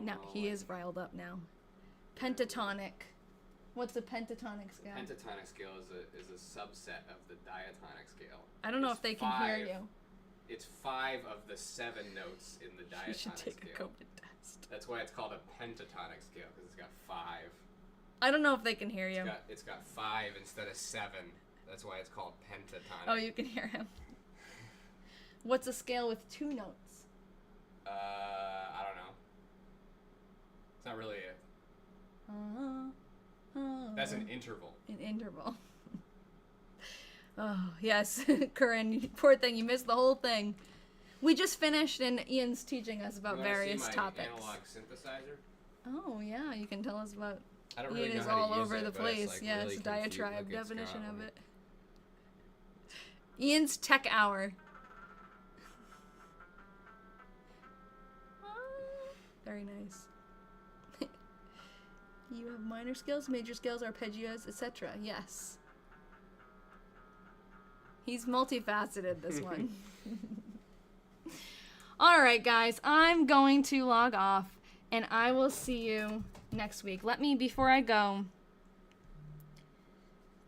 No, He is riled up now. Pentatonic. What's a pentatonic scale? Pentatonic scale is a subset of the diatonic scale. I don't know It's if they can hear you. It's 5 of the 7 notes in the diatonic You should take scale. a COVID test. That's why it's called a pentatonic scale, because it's got 5. I don't know if they can hear you. It's got 5 instead of 7. That's why it's called pentatonic. Oh, you can hear him. What's a scale with 2 notes? I don't know. It's not really a... That's an interval. An interval. Oh, yes. Corinne, poor thing, you missed the whole thing. We just finished and Ian's teaching us about You wanna various see my topics. analog synthesizer? Oh, yeah, you can tell us about... I don't really Ian know is how to all use over it, the but place. It's, like, Yes, really diatribe confused. Look, it's definition got- of it. Ian's tech hour. Very nice. You have minor scales, major scales, arpeggios, etc. Yes. He's multifaceted, this one. Alright, guys. I'm going to log off, and I will see you next week. Let me, before I go,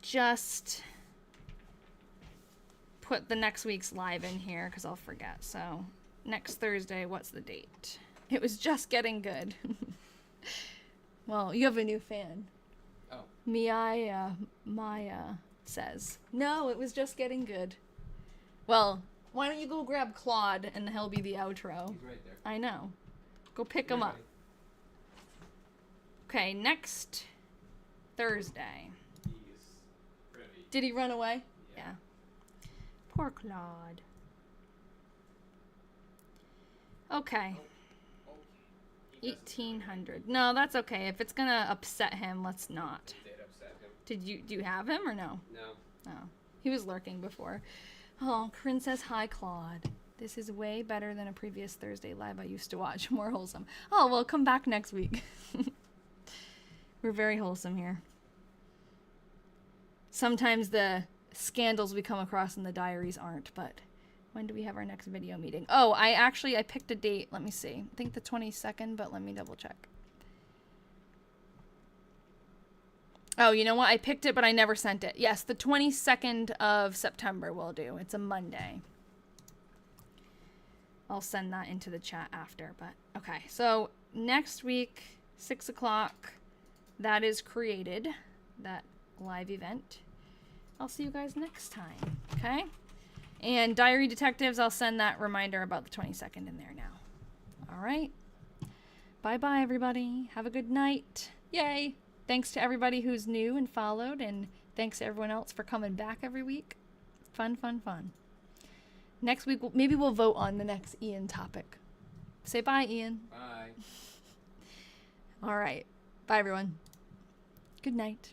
just put the next week's live in here, because I'll forget. So, next Thursday, what's the date? It was just getting good. Well, you have a new fan. Oh. Maya says. No, it was just getting good. Well, why don't you go grab Claude and he'll be the outro. He's right there. I know. Go pick him up. Okay, next Thursday. He's pretty. Did he run away? Yeah. Poor Claude. Okay. Oh, he doesn't 1800. No, that's okay. If it's gonna upset him, let's not. It did upset him. Do you have him or no? No. Oh, he was lurking before. Oh, Corinne says hi, Claude. This is way better than a previous Thursday live I used to watch. More wholesome. Oh, well, come back next week. We're very wholesome here. Sometimes the scandals we come across in the diaries aren't, but when do we have our next video meeting? Oh, I picked a date. Let me see. I think the 22nd, but let me double check. Oh, you know what? I picked it, but I never sent it. Yes, the 22nd of September will do. It's a Monday. I'll send that into the chat after, but okay. So next week, 6 o'clock, that is created, that live event. I'll see you guys next time, okay? And Diary Detectives, I'll send that reminder about the 22nd in there now. All right. Bye-bye, everybody. Have a good night. Yay. Thanks to everybody who's new and followed, and thanks to everyone else for coming back every week. Fun, fun, fun. Next week, maybe we'll vote on the next Ian topic. Say bye, Ian. Bye. All right. Bye, everyone. Good night.